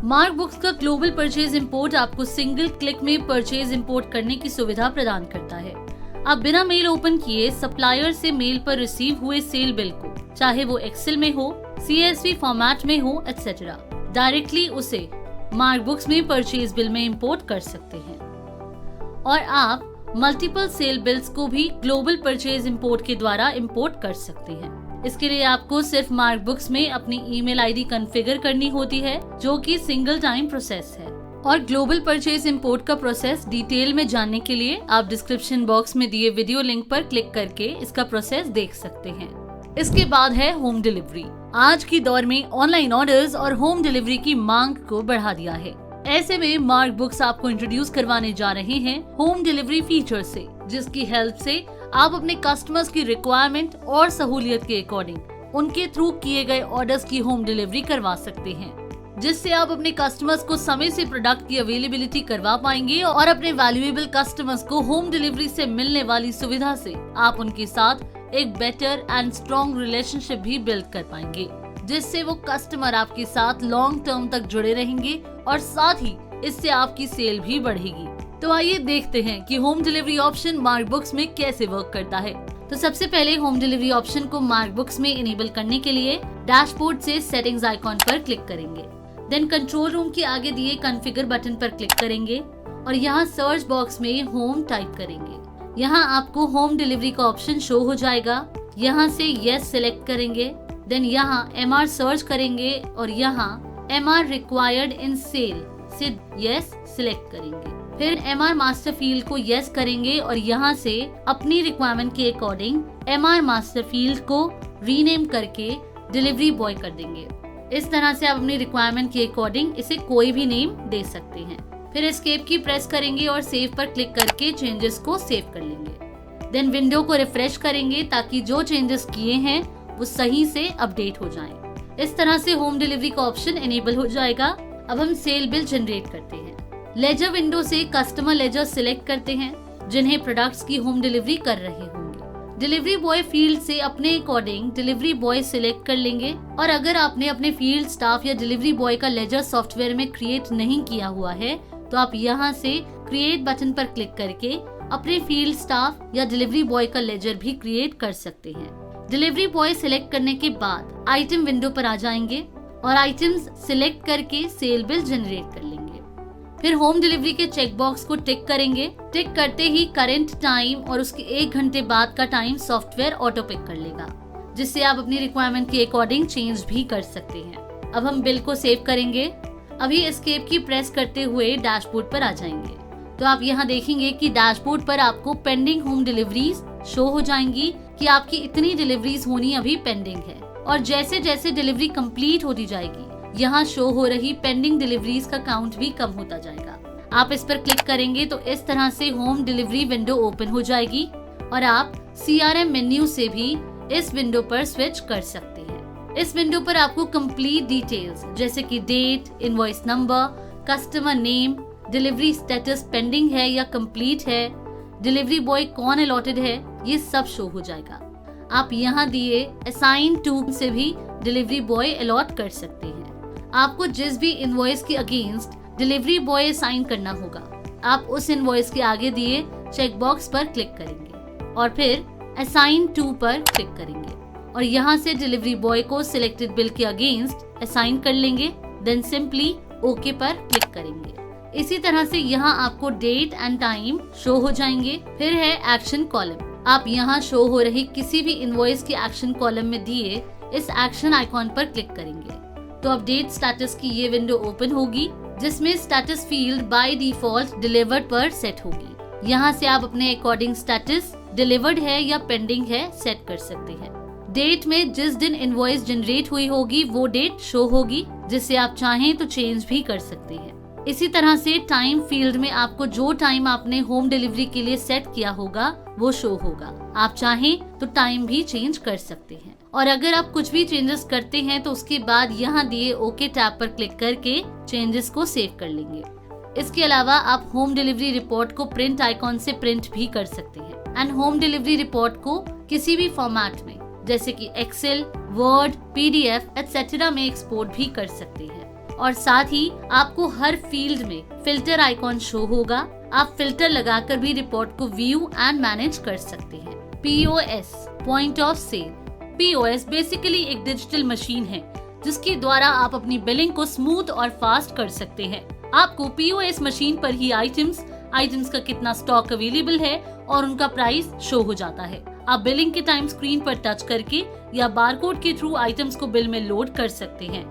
mark books का ग्लोबल परचेज इंपोर्ट आपको सिंगल क्लिक में परचेज इंपोर्ट करने की सुविधा प्रदान करता है। आप बिना मेल ओपन किए सप्लायर से मेल पर रिसीव हुए सेल बिल को, चाहे वो एक्सेल में हो, CSV फॉर्मेट में हो एटसेट्रा, डायरेक्टली उसे मार्क बुक्स में परचेज बिल में इंपोर्ट कर सकते हैं। और आप मल्टीपल सेल बिल्स को भी ग्लोबल परचेज इंपोर्ट के द्वारा इंपोर्ट कर सकते हैं। इसके लिए आपको सिर्फ मार्क बुक्स में अपनी ईमेल आईडी कॉन्फ़िगर करनी होती है, जो कि सिंगल टाइम प्रोसेस है। और ग्लोबल परचेज इंपोर्ट का प्रोसेस डिटेल में जानने के लिए आप डिस्क्रिप्शन बॉक्स में दिए वीडियो लिंक पर क्लिक करके इसका प्रोसेस देख सकते हैं। इसके बाद है होम डिलीवरी। आज की दौर में ऑनलाइन ऑर्डर्स और होम डिलीवरी की मांग को बढ़ा दिया है। ऐसे में मार्क बुक्स आपको इंट्रोड्यूस करवाने जा रहे हैं होम डिलीवरी फीचर से, जिसकी हेल्प से आप अपने कस्टमर्स की रिक्वायरमेंट और सहूलियत के अकॉर्डिंग उनके थ्रू किए गए ऑर्डर्स की होम डिलीवरी करवा सकते हैं, जिससे आप अपने कस्टमर्स को समय से प्रोडक्ट की अवेलेबिलिटी करवा पाएंगे और अपने वैल्यूएबल कस्टमर्स को होम डिलीवरी से मिलने वाली सुविधा से आप उनके साथ एक बेटर एंड स्ट्रॉन्ग रिलेशनशिप भी बिल्ड कर पाएंगे, जिससे वो कस्टमर आपके साथ लॉन्ग टर्म तक जुड़े रहेंगे और साथ ही इससे आपकी सेल भी बढ़ेगी। तो आइए देखते हैं कि home delivery option mark Books में कैसे वर्क करता है। तो सबसे पहले होम डिलीवरी ऑप्शन को मार्क बुक्स में इनेबल करने के लिए डैशबोर्ड से सेटिंग्स आइकॉन पर क्लिक करेंगे। देन कंट्रोल रूम के आगे दिए कॉन्फ़िगर बटन पर क्लिक करेंगे और यहाँ सर्च बॉक्स में होम टाइप करेंगे। यहाँ आपको होम डिलीवरी का ऑप्शन शो हो जाएगा। यहाँ से यस सिलेक्ट करेंगे। देन यहाँ MR सर्च करेंगे और यहाँ MR रिक्वायर्ड इन सेल से यस सिलेक्ट करेंगे। फिर MR मास्टर फील्ड को यस करेंगे और यहाँ से अपनी रिक्वायरमेंट के अकॉर्डिंग MR मास्टर फील्ड को रीनेम करके डिलीवरी बॉय कर देंगे। इस तरह से आप अपनी रिक्वायरमेंट के अकॉर्डिंग इसे कोई भी नेम दे सकते हैं। फिर एस्केप की प्रेस करेंगे और सेव पर क्लिक करके चेंजेस को सेव कर लेंगे। देन विंडो को रिफ्रेश करेंगे ताकि जो चेंजेस किए हैं वो सही से अपडेट हो जाएं। इस तरह से होम डिलीवरी का ऑप्शन इनेबल हो जाएगा। अब हम सेल बिल जनरेट करते हैं। लेजर विंडो से कस्टमर लेजर सिलेक्ट करते हैं जिन्हें प्रोडक्ट्स की होम डिलीवरी कर रहे होंगे। डिलीवरी बॉय फील्ड से अपने अकॉर्डिंग डिलीवरी बॉय सिलेक्ट कर लेंगे और अगर आपने अपने फील्ड स्टाफ या डिलीवरी बॉय का लेजर सॉफ्टवेयर में क्रिएट नहीं किया हुआ है तो आप यहाँ से क्रिएट बटन पर क्लिक करके अपने फील्ड स्टाफ या डिलीवरी बॉय का लेजर भी क्रिएट कर सकते हैं। डिलीवरी बॉय सिलेक्ट करने के बाद आइटम विंडो पर आ जाएंगे और आइटम्स सिलेक्ट करके सेल बिल जनरेट कर लेंगे। फिर होम डिलीवरी के चेक बॉक्स को टिक करेंगे। टिक करते ही करंट टाइम और उसके 1 घंटे बाद का टाइम सॉफ्टवेयर ऑटो पिक कर लेगा, जिससे आप अपनी रिक्वायरमेंट के अकॉर्डिंग चेंज भी कर सकते हैं। अब हम बिल को सेव करेंगे। अभी एस्केप की प्रेस करते हुए डैशबोर्ड पर आ जाएंगे तो आप यहाँ देखेंगे कि डैशबोर्ड पर आपको पेंडिंग होम डिलीवरीज शो हो जाएंगी कि आपकी इतनी डिलीवरीज होनी अभी पेंडिंग है और जैसे जैसे डिलीवरी कंप्लीट होती जाएगी यहाँ शो हो रही पेंडिंग डिलीवरीज का काउंट भी कम होता जाएगा। आप इस पर क्लिक करेंगे तो इस तरह से होम डिलीवरी विंडो ओपन हो जाएगी और आप CRM मेन्यू से भी इस विंडो पर स्विच कर सकते हैं। इस विंडो पर आपको कंप्लीट डिटेल्स जैसे कि date, invoice number, customer name, delivery status pending है या कंप्लीट है, डिलीवरी बॉय कौन अलॉटेड है, ये सब शो हो जाएगा। आप यहाँ दिए असाइन टू से भी डिलीवरी बॉय अलॉट कर सकते हैं। आपको जिस भी इनवॉइस के अगेंस्ट डिलीवरी बॉय असाइन करना होगा आप उस इनवॉइस के आगे दिए चेक बॉक्स पर क्लिक करेंगे और फिर असाइन टू पर क्लिक करेंगे और यहाँ से डिलीवरी बॉय को सिलेक्टेड बिल के अगेंस्ट असाइन कर लेंगे। देन सिंपली ओके पर क्लिक करेंगे। इसी तरह से यहाँ आपको डेट एंड टाइम शो हो जाएंगे। फिर है एक्शन कॉलम। आप यहाँ शो हो रही किसी भी इनवॉइस के एक्शन कॉलम में दिए इस एक्शन आइकॉन पर क्लिक करेंगे तो अपडेट स्टेटस की ये विंडो ओपन होगी जिसमें status field by default delivered पर सेट होगी। यहाँ से आप अपने अकॉर्डिंग स्टेटस डिलीवर्ड है या पेंडिंग है सेट कर सकते हैं। डेट में जिस दिन इनवॉइस जनरेट हुई होगी वो डेट शो होगी, जिससे आप चाहें तो चेंज भी कर सकते हैं। इसी तरह से टाइम फील्ड में आपको जो टाइम आपने होम डिलीवरी के लिए सेट किया होगा वो शो होगा। आप चाहें तो टाइम भी चेंज कर सकते हैं और अगर आप कुछ भी चेंजेस करते हैं तो उसके बाद यहाँ दिए ओके टैब पर क्लिक करके चेंजेस को सेव कर लेंगे। इसके अलावा आप होम डिलीवरी रिपोर्ट को प्रिंट आइकॉन से प्रिंट भी कर सकते हैं एंड होम डिलीवरी रिपोर्ट को किसी भी फॉर्मेट में जैसे कि एक्सेल, वर्ड, PDF etc. में एक्सपोर्ट भी कर सकते हैं। और साथ ही आपको हर फील्ड में फिल्टर आइकॉन शो होगा। आप फिल्टर लगाकर भी रिपोर्ट को व्यू एंड मैनेज कर सकते हैं। POS point of sale. POS basically एक डिजिटल मशीन है जिसके द्वारा आप अपनी बिलिंग को स्मूथ और फास्ट कर सकते हैं। आपको POS मशीन पर ही आइटम्स का कितना स्टॉक अवेलेबल है और उनका प्राइस शो हो जाता है। आप बिलिंग के टाइम स्क्रीन पर टच करके या बारकोड के थ्रू आइटम्स को बिल में लोड कर सकते हैं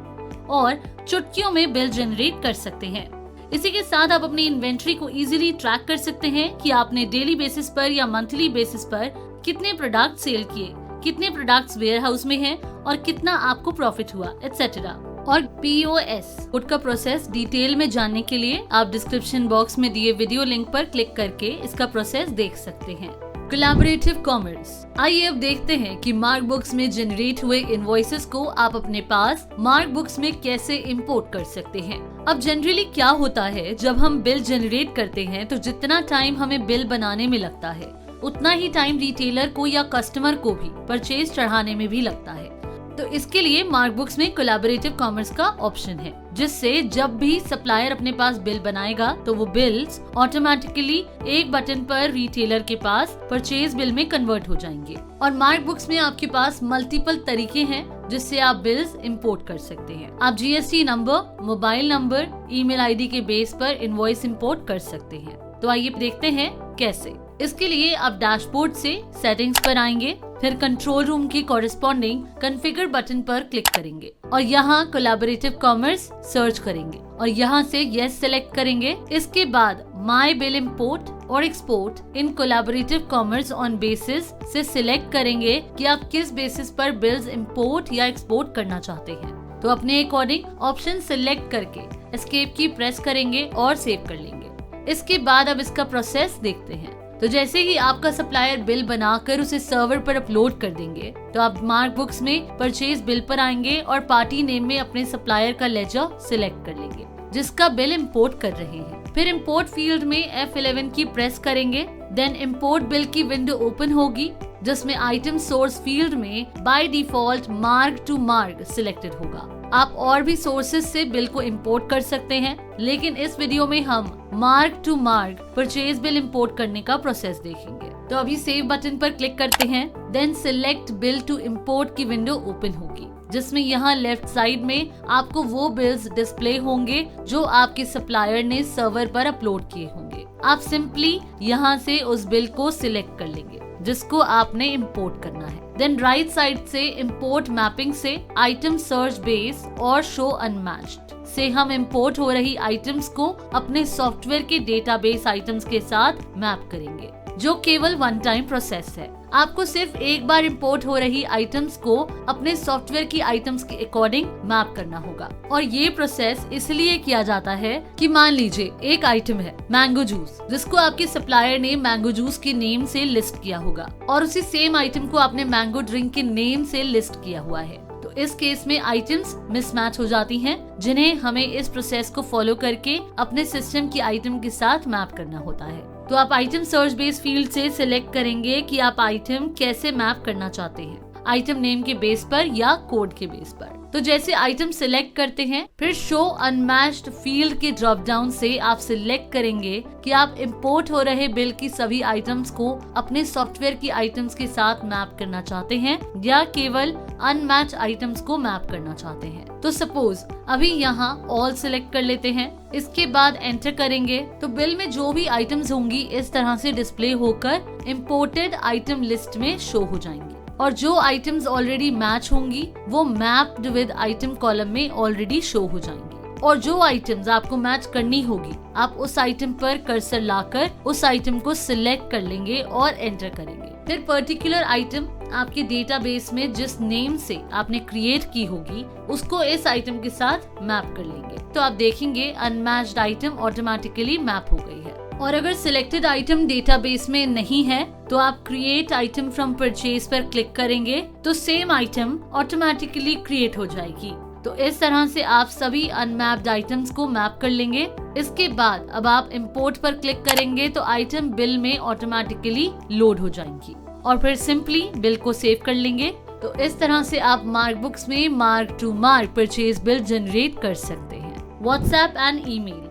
और चुटकियों में बिल जनरेट कर सकते हैं। इसी के साथ आप अपनी इन्वेंट्री को इजीली ट्रैक कर सकते हैं कि आपने डेली बेसिस पर या मंथली बेसिस पर कितने प्रोडक्ट सेल किए, कितने प्रोडक्ट्स वेयर हाउस में हैं और कितना आपको प्रॉफिट हुआ, एटसेट्रा। और POS कोड का प्रोसेस डिटेल में जानने के लिए आप डिस्क्रिप्शन बॉक्स में दिए वीडियो लिंक पर क्लिक करके इसका प्रोसेस देख सकते हैं। Collaborative commerce. आइए अब देखते हैं कि मार्क बुक्स में जनरेट हुए इनवॉइसेस को आप अपने पास मार्क बुक्स में कैसे इंपोर्ट कर सकते हैं। अब जनरली क्या होता है, जब हम बिल जनरेट करते हैं तो जितना टाइम हमें बिल बनाने में लगता है उतना ही टाइम रिटेलर को या कस्टमर को भी परचेज चढ़ाने में भी लगता है। तो इसके लिए मार्क बुक्स में कोलैबोरेटिव कॉमर्स का ऑप्शन है, जिससे जब भी सप्लायर अपने पास बिल बनाएगा तो वो बिल्स ऑटोमेटिकली एक बटन पर रिटेलर के पास परचेज बिल में कन्वर्ट हो जाएंगे। और मार्क बुक्स में आपके पास मल्टीपल तरीके हैं जिससे आप बिल्स इंपोर्ट कर सकते हैं। आप GST number, mobile number, email ID के बेस पर इनवॉइस इंपोर्ट कर सकते हैं। तो आइए देखते हैं कैसे। इसके लिए आप डैशबोर्ड से सेटिंग्स पर आएंगे, फिर कंट्रोल रूम की कॉरेस्पॉन्डिंग कॉन्फ़िगर बटन पर क्लिक करेंगे और यहाँ कोलैबोरेटिव कॉमर्स सर्च करेंगे और यहाँ से यस सेलेक्ट करेंगे। इसके बाद माई बिल इंपोर्ट और export in collaborative commerce on basis से सिलेक्ट करेंगे कि आप किस बेसिस पर बिल्स इंपोर्ट या एक्सपोर्ट करना चाहते हैं। तो अपने अकॉर्डिंग ऑप्शन सिलेक्ट करके एस्केप की प्रेस करेंगे और सेव कर लेंगे। इसके बाद अब इसका प्रोसेस देखते हैं। तो जैसे ही आपका सप्लायर बिल बनाकर उसे सर्वर पर अपलोड कर देंगे तो आप मार्क बुक्स में परचेज बिल पर आएंगे और पार्टी नेम में अपने सप्लायर का लेजर सिलेक्ट कर लेंगे जिसका बिल इंपोर्ट कर रहे हैं। फिर इंपोर्ट फील्ड में F11 की प्रेस करेंगे। देन इंपोर्ट बिल की विंडो ओपन होगी जिसमें आइटम सोर्स फील्ड में by default Mark to Mark selected होगा। आप और भी सोर्सेज से बिल को इंपोर्ट कर सकते हैं, लेकिन इस वीडियो में हम Mark to Mark purchase bill import करने का प्रोसेस देखेंगे। तो अभी सेव बटन पर क्लिक करते हैं। Then select bill to import की विंडो ओपन होगी जिसमें यहाँ लेफ्ट साइड में आपको वो बिल्स डिस्प्ले होंगे जो आपके सप्लायर ने सर्वर पर अपलोड किए होंगे। आप सिंपली यहाँ से उस बिल को सिलेक्ट कर लेंगे जिसको आपने इंपोर्ट करना है। देन राइट साइड से इंपोर्ट मैपिंग से आइटम सर्च बेस और शो अनमैच्ड से हम इंपोर्ट हो रही आइटम्स को अपने सॉफ्टवेयर के डेटाबेस आइटम्स के साथ मैप करेंगे, जो केवल वन टाइम प्रोसेस है। आपको सिर्फ एक बार इंपोर्ट हो रही आइटम्स को अपने सॉफ्टवेयर की आइटम्स के अकॉर्डिंग मैप करना होगा। और ये प्रोसेस इसलिए किया जाता है कि मान लीजिए एक आइटम है मैंगो जूस, जिसको आपके सप्लायर ने मैंगो जूस के नेम से लिस्ट किया होगा और उसी सेम आइटम को आपने मैंगो ड्रिंक के नेम से लिस्ट किया हुआ है। तो इस केस में आइटम्स मिसमैच हो जाती हैं, जिन्हें हमें इस प्रोसेस को फॉलो करके अपने सिस्टम की आइटम के साथ मैप करना होता है। तो आप आइटम सर्च बेस फील्ड से सिलेक्ट करेंगे कि आप आइटम कैसे मैप करना चाहते हैं, आइटम नेम के बेस पर या कोड के बेस पर। तो जैसे आइटम सिलेक्ट करते हैं, फिर शो अनमैच्ड फील्ड के ड्रॉप डाउन से आप सिलेक्ट करेंगे कि आप इंपोर्ट हो रहे बिल की सभी आइटम्स को अपने सॉफ्टवेयर की आइटम्स के साथ मैप करना चाहते हैं या केवल अनमैच आइटम्स को मैप करना चाहते हैं। तो सपोज अभी यहाँ ऑल सिलेक्ट कर लेते हैं। इसके बाद एंटर करेंगे तो बिल में जो भी आइटम्स होंगी इस तरह से डिस्प्ले होकर इंपोर्टेड आइटम लिस्ट में शो हो जाएंगी और जो आइटम्स ऑलरेडी मैच होंगी वो मैप्ड विद आइटम कॉलम में ऑलरेडी शो हो जाएंगी। और जो आइटम्स आपको मैच करनी होगी आप उस आइटम पर कर्सर लाकर उस आइटम को सिलेक्ट कर लेंगे और एंटर करेंगे। फिर पर्टिकुलर आइटम आपके डेटाबेस में जिस नेम से आपने क्रिएट की होगी उसको इस आइटम के साथ मैप कर लेंगे। तो आप देखेंगे अनमैच्ड आइटम ऑटोमेटिकली मैप हो गई है। और अगर सिलेक्टेड आइटम डेटाबेस में नहीं है तो आप क्रिएट आइटम फ्रॉम परचेज पर क्लिक करेंगे तो सेम आइटम ऑटोमेटिकली क्रिएट हो जाएगी। तो इस तरह से आप सभी अनमैप्ड आइटम्स को मैप कर लेंगे। इसके बाद अब आप इंपोर्ट पर क्लिक करेंगे तो आइटम बिल में ऑटोमेटिकली लोड हो जाएंगी और फिर सिंपली बिल को सेव कर लेंगे। तो इस तरह से आप मार्क बुक्स में Mark to Mark purchase bill generate कर सकते हैं। WhatsApp and email.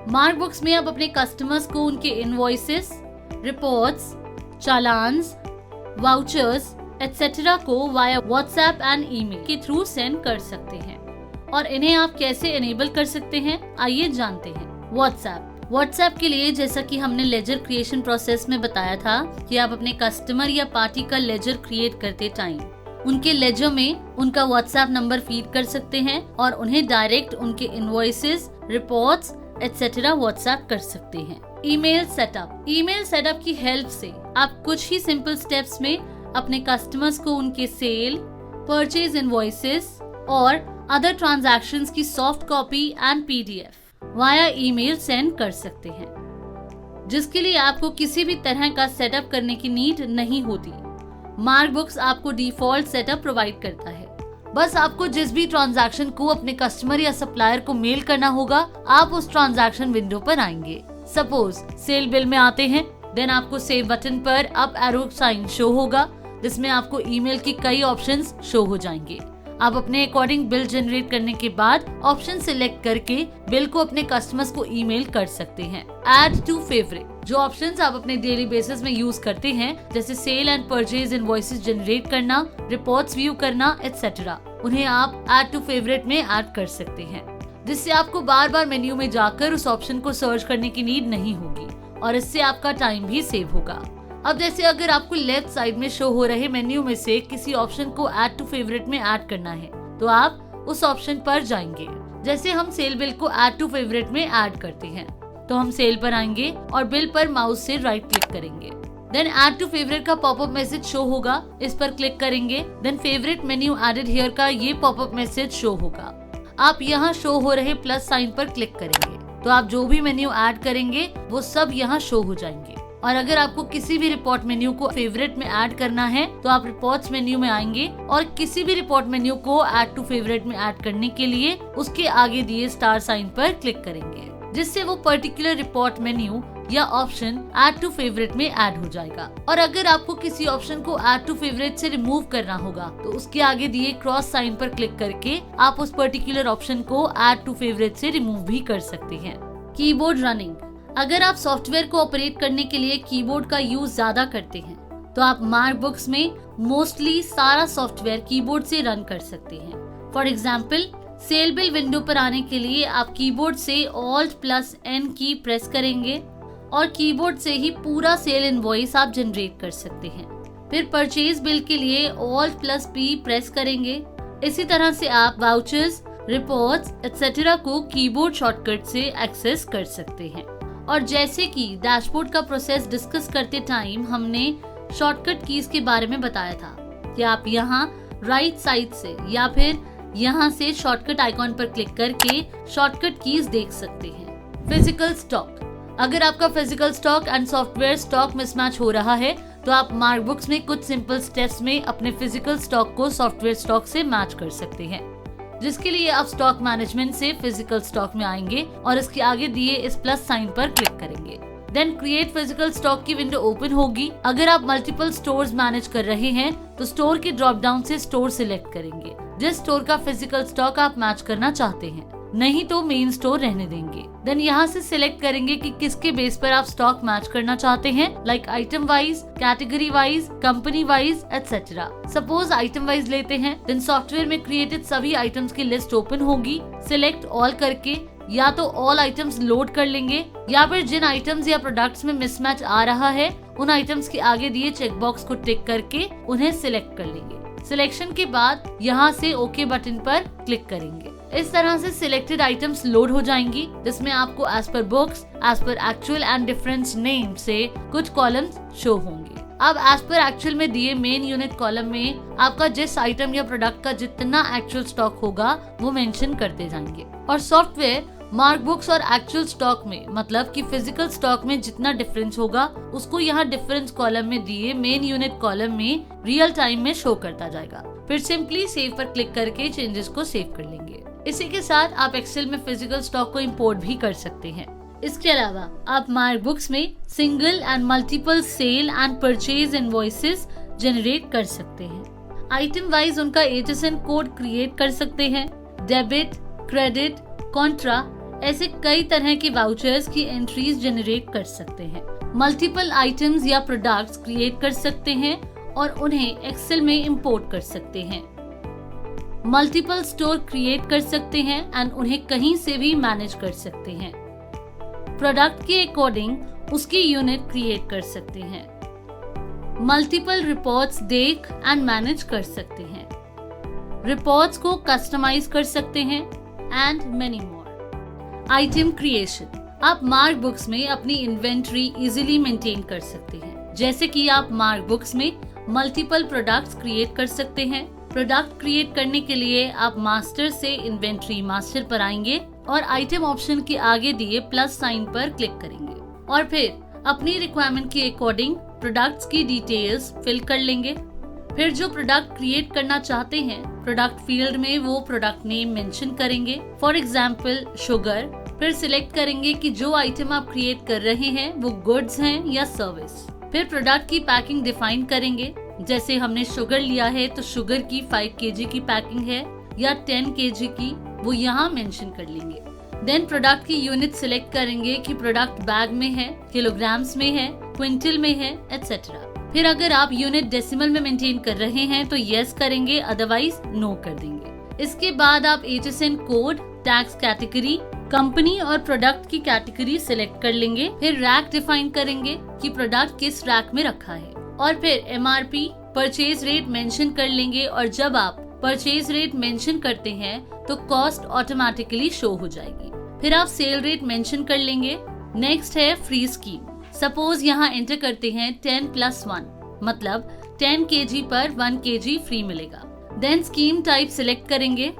Mark Books में आप अपने कस्टमर्स को उनके इनवॉइसेस, रिपोर्ट्स, चालान्स, वाउचर्स एटसेट्रा को वाया व्हाट्सएप एंड ईमेल के थ्रू सेंड कर सकते हैं। और इन्हें आप कैसे एनेबल कर सकते हैं आइए जानते हैं। व्हाट्सएप के लिए जैसा कि हमने लेजर क्रिएशन प्रोसेस में बताया था कि आप अपने कस्टमर या पार्टी का लेजर क्रिएट करते टाइम उनके लेजर में उनका व्हाट्सएप नंबर फीड कर सकते हैं और उन्हें डायरेक्ट उनके इनवॉइसेस, रिपोर्ट्स एटसेट्रा व्हाट्सएप कर सकते हैं। ईमेल सेटअप की हेल्प से आप कुछ ही सिंपल स्टेप्स में अपने कस्टमर्स को उनके सेल, परचेज इनवॉइसेस और अदर ट्रांजैक्शंस की soft copy and PDF via email send कर सकते हैं, जिसके लिए आपको किसी भी तरह का सेटअप करने की नीड नहीं होती। मार्कबुक्स आपको डिफॉल्ट सेटअप प्रोवाइड करता है। बस आपको जिस भी ट्रांजैक्शन को अपने कस्टमर या सप्लायर को मेल करना होगा, आप उस ट्रांजैक्शन विंडो पर आएंगे। सपोज सेल बिल में आते हैं, देन आपको सेव बटन पर अप एरो साइन शो होगा, जिसमें आपको ईमेल की कई ऑप्शंस शो हो जाएंगे। आप अपने अकॉर्डिंग बिल जनरेट करने के बाद ऑप्शन सिलेक्ट करके बिल को अपने कस्टमर्स को ईमेल कर सकते हैं। ऐड टू फेवरेट, जो ऑप्शंस आप अपने डेली बेसिस में यूज करते हैं, जैसे sale and purchase invoices generate करना, रिपोर्ट्स व्यू करना एटसेट्रा, उन्हें आप ऐड टू फेवरेट में ऐड कर सकते हैं, जिससे आपको बार बार मेन्यू में जाकर उस ऑप्शन को सर्च करने की नीड नहीं होगी और इससे आपका टाइम भी सेव होगा। अब जैसे अगर आपको लेफ्ट साइड में शो हो रहे मेन्यू में से किसी ऑप्शन को ऐड टू फेवरेट में ऐड करना है, तो आप उस ऑप्शन पर जाएंगे। जैसे हम सेल बिल को ऐड टू फेवरेट में ऐड करते हैं, तो हम सेल पर आएंगे और बिल पर माउस से राइट क्लिक करेंगे। देन ऐड टू फेवरेट का पॉपअप मैसेज शो होगा, इस पर क्लिक करेंगे। Then favourite menu added here का ये पॉपअप मैसेज शो होगा। आप यहाँ शो हो रहे प्लस साइन पर क्लिक करेंगे, तो आप जो भी मेन्यू ऐड करेंगे वो सब यहाँ शो हो जाएंगे। और अगर आपको किसी भी रिपोर्ट मेन्यू को फेवरेट में ऐड करना है, तो आप रिपोर्ट्स मेन्यू में आएंगे और किसी भी रिपोर्ट मेन्यू को ऐड टू फेवरेट में ऐड करने के लिए उसके आगे दिए स्टार साइन पर क्लिक करेंगे, जिससे वो पर्टिकुलर रिपोर्ट मेन्यू या ऑप्शन ऐड टू फेवरेट में ऐड हो जाएगा। और अगर आपको किसी ऑप्शन को ऐड टू फेवरेट से रिमूव करना होगा, तो उसके आगे दिए क्रॉस साइन पर क्लिक करके आप उस पर्टिकुलर ऑप्शन को ऐड टू फेवरेट से रिमूव भी कर सकते हैं। कीबोर्ड रनिंग, अगर आप सॉफ्टवेयर को ऑपरेट करने के लिए कीबोर्ड का यूज ज्यादा करते हैं, तो आप मार्कबुक्स में मोस्टली सारा सॉफ्टवेयर कीबोर्ड से रन कर सकते हैं। For example, sale bill window पर आने के लिए आप कीबोर्ड से Alt+N की प्रेस करेंगे और कीबोर्ड से ही पूरा सेल इनवॉइस आप जनरेट कर सकते हैं। फिर परचेज बिल के लिए Alt+P प्रेस करेंगे। इसी तरह से आप वाउचर्स, रिपोर्ट्स एटसेट्रा को कीबोर्ड शॉर्टकट से एक्सेस कर सकते हैं। और जैसे कि डैशबोर्ड का प्रोसेस डिस्कस करते टाइम हमने शॉर्टकट कीज के बारे में बताया था कि आप यहाँ राइट साइड से या फिर यहाँ से शॉर्टकट आइकॉन पर क्लिक करके शॉर्टकट कीज देख सकते हैं। फिजिकल स्टॉक, अगर आपका physical stock and software stock mismatch हो रहा है, तो आप मार्कबुक्स में कुछ सिंपल स्टेप्स में अपने फिजिकल स्टॉक को सॉफ्टवेयर स्टॉक से मैच कर सकते हैं, जिसके लिए आप स्टॉक मैनेजमेंट से फिजिकल स्टॉक में आएंगे और इसके आगे दिए इस प्लस साइन पर क्लिक करेंगे। देन क्रिएट फिजिकल स्टॉक की विंडो ओपन होगी। अगर आप मल्टीपल स्टोर्स मैनेज कर रहे हैं, तो स्टोर के ड्रॉप डाउन से स्टोर सिलेक्ट करेंगे जिस स्टोर का फिजिकल स्टॉक आप मैच करना चाहते हैं, नहीं तो मेन स्टोर रहने देंगे। देन यहाँ से सिलेक्ट करेंगे कि किसके बेस पर आप स्टॉक मैच करना चाहते हैं, like item wise, category wise, company wise etcetera. Suppose item wise लेते हैं, देन सॉफ्टवेयर में क्रिएटेड सभी आइटम्स की लिस्ट ओपन होगी। सिलेक्ट ऑल करके या तो ऑल आइटम्स लोड कर लेंगे, या फिर जिन आइटम्स या प्रोडक्ट्स में मिसमैच आ रहा है, उन आइटम्स के आगे दिए चेकबॉक्स को टिक करके उन्हें सिलेक्ट कर लेंगे। सिलेक्शन के बाद यहाँ से ओके बटन पर क्लिक करेंगे। इस तरह से सिलेक्टेड आइटम्स लोड हो जाएंगी, जिसमें आपको as per books, as per actual and difference name से कुछ कॉलम्स शो होंगे। अब एज पर एक्चुअल में दिए मेन यूनिट कॉलम में आपका जिस आइटम या प्रोडक्ट का जितना एक्चुअल स्टॉक होगा वो मेंशन करते जाएंगे। और सॉफ्टवेयर मार्कबुक्स और एक्चुअल स्टॉक में, मतलब कि फिजिकल स्टॉक में जितना डिफरेंस होगा उसको यहाँ डिफरेंस कॉलम में दिए मेन यूनिट कॉलम में रियल टाइम में शो करता जाएगा। फिर सिंपली सेव पर क्लिक करके चेंजेस को सेव कर लेंगे। इसी के साथ आप एक्सेल में फिजिकल स्टॉक को इंपोर्ट भी कर सकते हैं। इसके अलावा आप मार्कबुक्स में single and multiple sale and purchase invoices generate कर सकते हैं। आइटम वाइज उनका HSN कोड क्रिएट कर सकते हैं। डेबिट, क्रेडिट, कॉन्ट्रा ऐसे कई तरह के वाउचर्स की एंट्रीज जनरेट कर सकते हैं। मल्टीपल आइटम्स या प्रोडक्ट्स क्रिएट कर सकते हैं और उन्हें एक्सेल में इंपोर्ट कर सकते हैं। मल्टीपल स्टोर क्रिएट कर सकते हैं एंड उन्हें कहीं से भी मैनेज कर सकते हैं। प्रोडक्ट के अकॉर्डिंग उसकी यूनिट क्रिएट कर सकते हैं। मल्टीपल रिपोर्ट्स देख एंड मैनेज कर सकते हैं। रिपोर्ट्स को कस्टमाइज कर सकते हैं and many more. Item creation. आप मार्क बुक्स में अपनी इन्वेंटरी इजीली मेंटेन कर सकते हैं। जैसे कि आप मार्क बुक्स में मल्टीपल प्रोडक्ट्स क्रिएट कर सकते हैं। प्रोडक्ट क्रिएट करने के लिए आप मास्टर से इन्वेंटरी मास्टर पर आएंगे और आइटम ऑप्शन के आगे दिए प्लस साइन पर क्लिक करेंगे और फिर अपनी रिक्वायरमेंट के अकॉर्डिंग प्रोडक्ट्स की डिटेल्स फिल कर लेंगे। फिर जो प्रोडक्ट क्रिएट करना चाहते हैं, प्रोडक्ट फील्ड में वो प्रोडक्ट नेम मेंशन करेंगे। For example sugar. फिर सिलेक्ट करेंगे कि जो आइटम आप क्रिएट कर रहे हैं वो गुड्स हैं या सर्विस। फिर प्रोडक्ट की पैकिंग डिफाइन करेंगे। जैसे हमने शुगर लिया है तो शुगर की 5 kg की पैकिंग है या 10 kg की, वो यहाँ मेंशन कर लेंगे। देन प्रोडक्ट की यूनिट सिलेक्ट करेंगे कि प्रोडक्ट बैग में है, किलोग्राम्स में है, क्विंटल में है, एटसेट्रा। फिर अगर आप यूनिट डेसिमल में मेंटेन कर रहे हैं तो यस करेंगे, अदरवाइज नो कर देंगे। इसके बाद आप HSN code, tax category, company और प्रोडक्ट की कैटेगरी सिलेक्ट कर लेंगे। फिर रैक डिफाइन करेंगे कि प्रोडक्ट किस रैक में रखा है और फिर MRP, परचेज रेट मेंशन कर लेंगे और जब आप परचेज रेट मेंशन करते हैं तो कॉस्ट ऑटोमेटिकली शो हो जाएगी। फिर आप सेल रेट मेंशन कर लेंगे। नेक्स्ट है फ्री स्कीम। सपोज यहाँ एंटर करते हैं 10+1, मतलब 10 kg पर 1 kg फ्री मिलेगा। देन स्कीम टाइप सिलेक्ट करेंगे।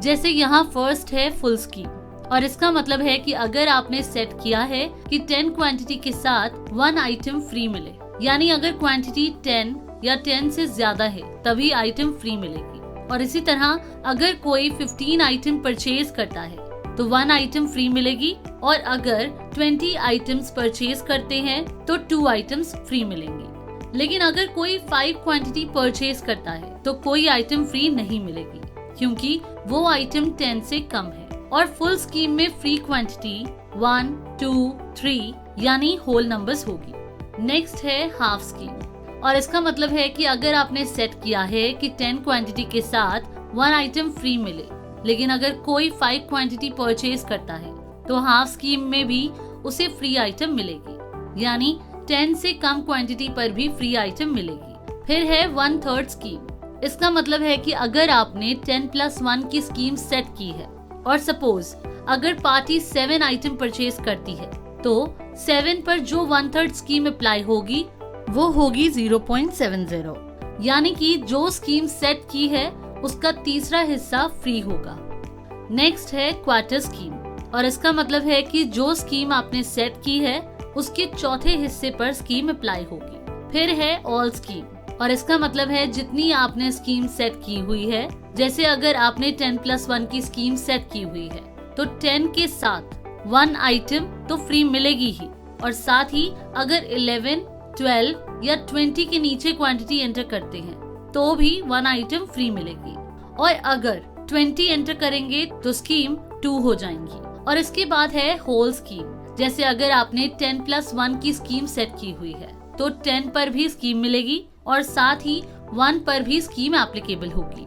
जैसे यहाँ फर्स्ट है फुल स्कीम और इसका मतलब है कि अगर आपने सेट किया है कि 10 क्वांटिटी के साथ 1 आइटम फ्री मिले, यानी अगर क्वांटिटी 10 या 10 से ज्यादा है तभी आइटम फ्री मिलेगी। और इसी तरह अगर कोई 15 आइटम परचेज करता है तो 1 आइटम फ्री मिलेगी और अगर 20 आइटम्स परचेज करते हैं तो 2 आइटम्स फ्री मिलेंगी। लेकिन अगर कोई 5 क्वांटिटी परचेज करता है तो कोई आइटम फ्री नहीं मिलेगी क्योंकि वो आइटम 10 से कम है। और फुल स्कीम में फ्री क्वांटिटी 1, 2, 3 यानी होल नंबर्स होगी। नेक्स्ट है हाफ स्कीम और इसका मतलब है कि अगर आपने सेट किया है कि 10 क्वांटिटी के साथ 1 आइटम फ्री मिले, लेकिन अगर कोई 5 क्वांटिटी परचेज करता है तो हाफ स्कीम में भी उसे फ्री आइटम मिलेगी, यानी 10 से कम क्वांटिटी पर भी फ्री आइटम मिलेगी। फिर है 1/3 स्कीम। इसका मतलब है कि अगर आपने 10+1 की स्कीम सेट की है और सपोज अगर पार्टी 7 आइटम परचेज करती है तो 7 पर जो 1/3 स्कीम अप्लाई होगी वो होगी 0.70, यानी कि जो स्कीम सेट की है उसका तीसरा हिस्सा फ्री होगा। नेक्स्ट है क्वार्टर स्कीम और इसका मतलब है कि जो स्कीम आपने सेट की है उसके चौथे हिस्से पर स्कीम अप्लाई होगी। फिर है ऑल स्कीम और इसका मतलब है जितनी आपने स्कीम सेट की हुई है। जैसे अगर आपने 10+1 की स्कीम सेट की हुई है तो 10 के साथ 1 आइटम तो फ्री मिलेगी ही और साथ ही अगर 11, 12 या 20 के नीचे क्वांटिटी एंटर करते हैं तो भी 1 आइटम फ्री मिलेगी और अगर 20 एंटर करेंगे तो स्कीम 2 हो जाएंगी। और इसके बाद है होल स्कीम। जैसे अगर आपने 10+1 की स्कीम सेट की हुई है तो 10 पर भी स्कीम मिलेगी और साथ ही 1 पर भी स्कीम एप्लीकेबल होगी।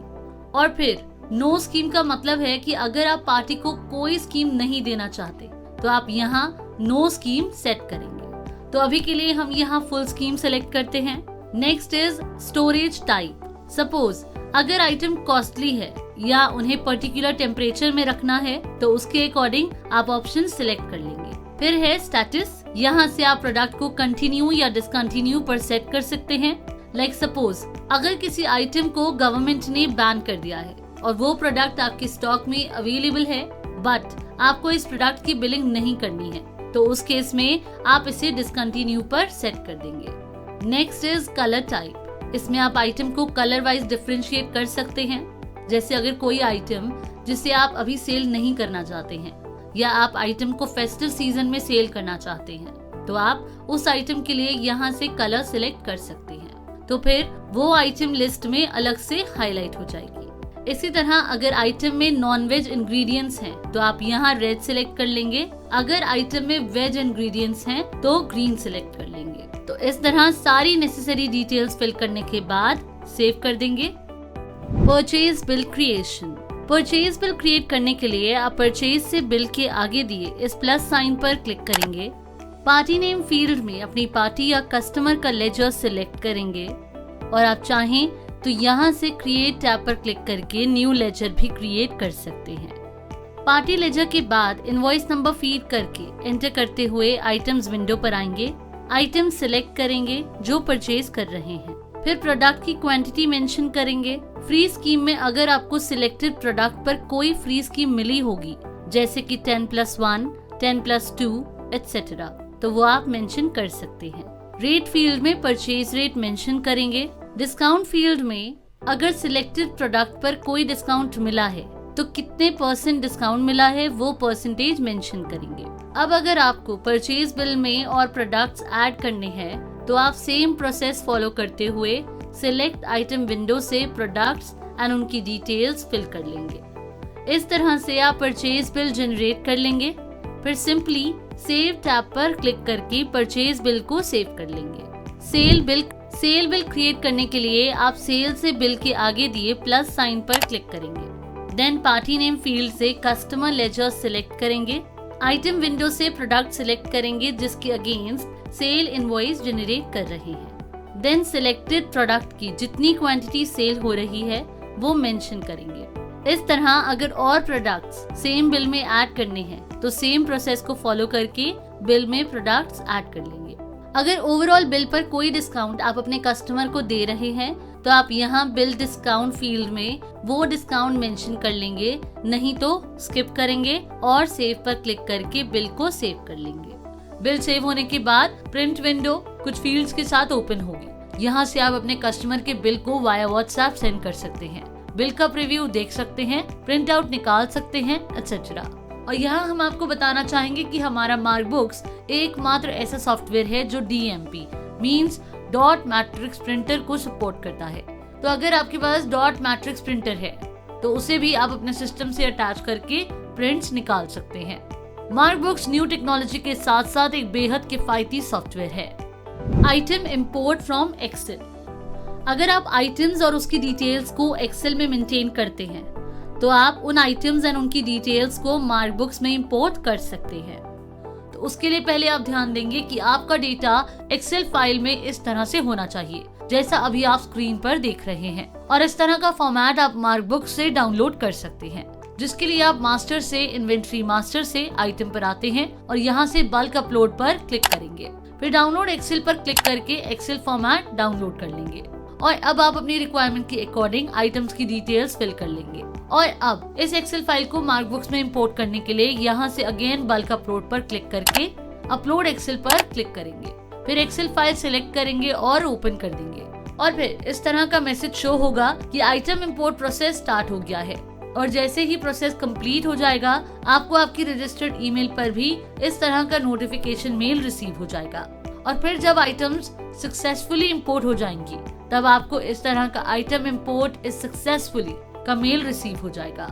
और फिर नो स्कीम का मतलब है कि अगर आप पार्टी को कोई स्कीम नहीं देना चाहते तो आप यहाँ नो स्कीम सेट करेंगे। तो अभी के लिए हम यहाँ फुल स्कीम सेलेक्ट करते हैं। Next is storage type. Suppose अगर आइटम कॉस्टली है या उन्हें पर्टिकुलर टेम्परेचर में रखना है तो उसके अकॉर्डिंग आप ऑप्शन सिलेक्ट कर लेंगे। फिर है स्टेटस। यहाँ से आप प्रोडक्ट को कंटिन्यू या डिसकंटिन्यू पर सेट कर सकते हैं। लाइक सपोज अगर किसी आइटम को गवर्नमेंट ने बैन कर दिया है और वो प्रोडक्ट आपके स्टॉक में अवेलेबल है बट आपको इस प्रोडक्ट की बिलिंग नहीं करनी है तो उस केस में आप इसे डिसकंटिन्यू पर सेट कर देंगे। Next is colour type. इसमें आप आइटम को कलर वाइज डिफरेंशिएट कर सकते हैं। जैसे अगर कोई आइटम जिसे आप अभी सेल नहीं करना चाहते हैं या आप आइटम को फेस्टिव सीजन में सेल करना चाहते हैं तो आप उस आइटम के लिए यहाँ से कलर सिलेक्ट कर सकते हैं, तो फिर वो आइटम लिस्ट में अलग से हाईलाइट हो जाएगी। इसी तरह अगर आइटम में नॉन वेज इंग्रेडिएंट्स हैं तो आप यहाँ रेड सिलेक्ट कर लेंगे। अगर आइटम में वेज इंग्रेडिएंट्स हैं तो ग्रीन सिलेक्ट कर लेंगे। तो इस तरह सारी नेसेसरी डिटेल्स फिल करने के बाद सेव कर देंगे। Purchase bill creation. Purchase bill create करने के लिए आप परचेज से बिल के आगे दिए इस प्लस साइन पर क्लिक करेंगे। पार्टी नेम फील्ड में अपनी पार्टी या कस्टमर का लेजर सिलेक्ट करेंगे और आप चाहें तो यहाँ से क्रिएट टैब पर क्लिक करके न्यू लेजर भी क्रिएट कर सकते हैं। पार्टी लेजर के बाद इनवॉइस नंबर फीड करके एंटर करते हुए आइटम्स विंडो पर आएंगे। आइटम सिलेक्ट करेंगे जो परचेज कर रहे हैं। फिर प्रोडक्ट की क्वांटिटी मेंशन करेंगे। फ्री स्कीम में अगर आपको सिलेक्टेड प्रोडक्ट पर कोई फ्री स्कीम मिली होगी, जैसे कि 10+1, 10+2 एटसेट्रा, तो वो आप मेंशन कर सकते हैं। रेट फील्ड में परचेज रेट मेंशन करेंगे। डिस्काउंट फील्ड में अगर सिलेक्टेड प्रोडक्ट पर कोई डिस्काउंट मिला है तो कितने % डिस्काउंट मिला है वो परसेंटेज मेंशन करेंगे। अब अगर आपको परचेज बिल में और प्रोडक्ट्स ऐड करने हैं तो आप सेम प्रोसेस फॉलो करते हुए सिलेक्ट आइटम विंडो से प्रोडक्ट्स एंड उनकी डिटेल्स फिल कर लेंगे। इस तरह से आप परचेज बिल जनरेट कर लेंगे। फिर सिंपली सेव टैब पर क्लिक करके परचेज बिल को सेव कर लेंगे। सेल बिल क्रिएट करने के लिए आप सेल से बिल के आगे दिए प्लस साइन पर क्लिक करेंगे। देन पार्टी नेम फील्ड से कस्टमर लेजर सिलेक्ट करेंगे। आइटम विंडो से प्रोडक्ट सिलेक्ट करेंगे जिसके अगेंस्ट सेल इनवॉइस जनरेट कर रहे हैं। देन सिलेक्टेड प्रोडक्ट की जितनी क्वांटिटी सेल हो रही है वो मेंशन करेंगे। इस तरह अगर और प्रोडक्ट्स सेम बिल में ऐड करने हैं तो सेम प्रोसेस को फॉलो करके बिल में प्रोडक्ट्स ऐड कर लेंगे। अगर ओवरऑल बिल पर कोई डिस्काउंट आप अपने कस्टमर को दे रहे हैं तो आप यहाँ बिल डिस्काउंट फील्ड में वो डिस्काउंट मेंशन कर लेंगे, नहीं तो स्किप करेंगे और सेव पर क्लिक करके बिल को सेव कर लेंगे। बिल सेव होने के बाद प्रिंट विंडो कुछ फील्ड्स के साथ ओपन होगी। यहाँ से आप अपने कस्टमर के बिल को वाया व्हाट्सएप सेंड कर सकते हैं, बिल का प्रीव्यू देख सकते हैं, प्रिंट आउट निकाल सकते हैं एटसेट्रा। और यहाँ हम आपको बताना चाहेंगे कि हमारा मार्कबुक्स एकमात्र ऐसा सॉफ्टवेयर है जो DMP means dot matrix printer को सपोर्ट करता है। तो अगर आपके पास डॉट मैट्रिक्स प्रिंटर है तो उसे भी आप अपने सिस्टम से अटैच करके प्रिंट्स निकाल सकते हैं। मार्कबुक्स न्यू टेक्नोलॉजी के साथ साथ एक बेहद किफायती सॉफ्टवेयर है। Item import from Excel. अगर आप आइटम्स और उसकी डिटेल्स को एक्सेल में मेंटेन करते हैं तो आप उन आइटम्स एंड उनकी डिटेल्स को मार्कबुक्स में इंपोर्ट कर सकते हैं। तो उसके लिए पहले आप ध्यान देंगे कि आपका डेटा एक्सेल फाइल में इस तरह से होना चाहिए जैसा अभी आप स्क्रीन पर देख रहे हैं, और इस तरह का फॉर्मेट आप मार्कबुक से डाउनलोड कर सकते हैं, जिसके लिए आप मास्टर से इन्वेंट्री मास्टर से आइटम पर आते हैं और यहाँ से बल्क अपलोड पर क्लिक करेंगे। फिर डाउनलोड एक्सेल पर क्लिक करके एक्सेल फॉर्मेट डाउनलोड कर लेंगे और अब आप अपनी रिक्वायरमेंट के अकॉर्डिंग आइटम्स की डिटेल्स फिल कर लेंगे। और अब इस एक्सेल फाइल को मार्कबुक्स में इंपोर्ट करने के लिए यहाँ से अगेन बल्क अपलोड पर क्लिक करके अपलोड एक्सेल पर क्लिक करेंगे। फिर एक्सेल फाइल सिलेक्ट करेंगे और ओपन कर देंगे और फिर इस तरह का मैसेज शो होगा कि आइटम इंपोर्ट प्रोसेस स्टार्ट हो गया है। और जैसे ही प्रोसेस कंप्लीट हो जाएगा आपको आपकी रजिस्टर्ड ईमेल पर भी इस तरह का नोटिफिकेशन मेल रिसीव हो जाएगा। और फिर जब आइटम्स सक्सेसफुली इंपोर्ट हो जाएंगी तब आपको इस तरह का आइटम इंपोर्ट इज सक्सेसफुली का मेल रिसीव हो जाएगा।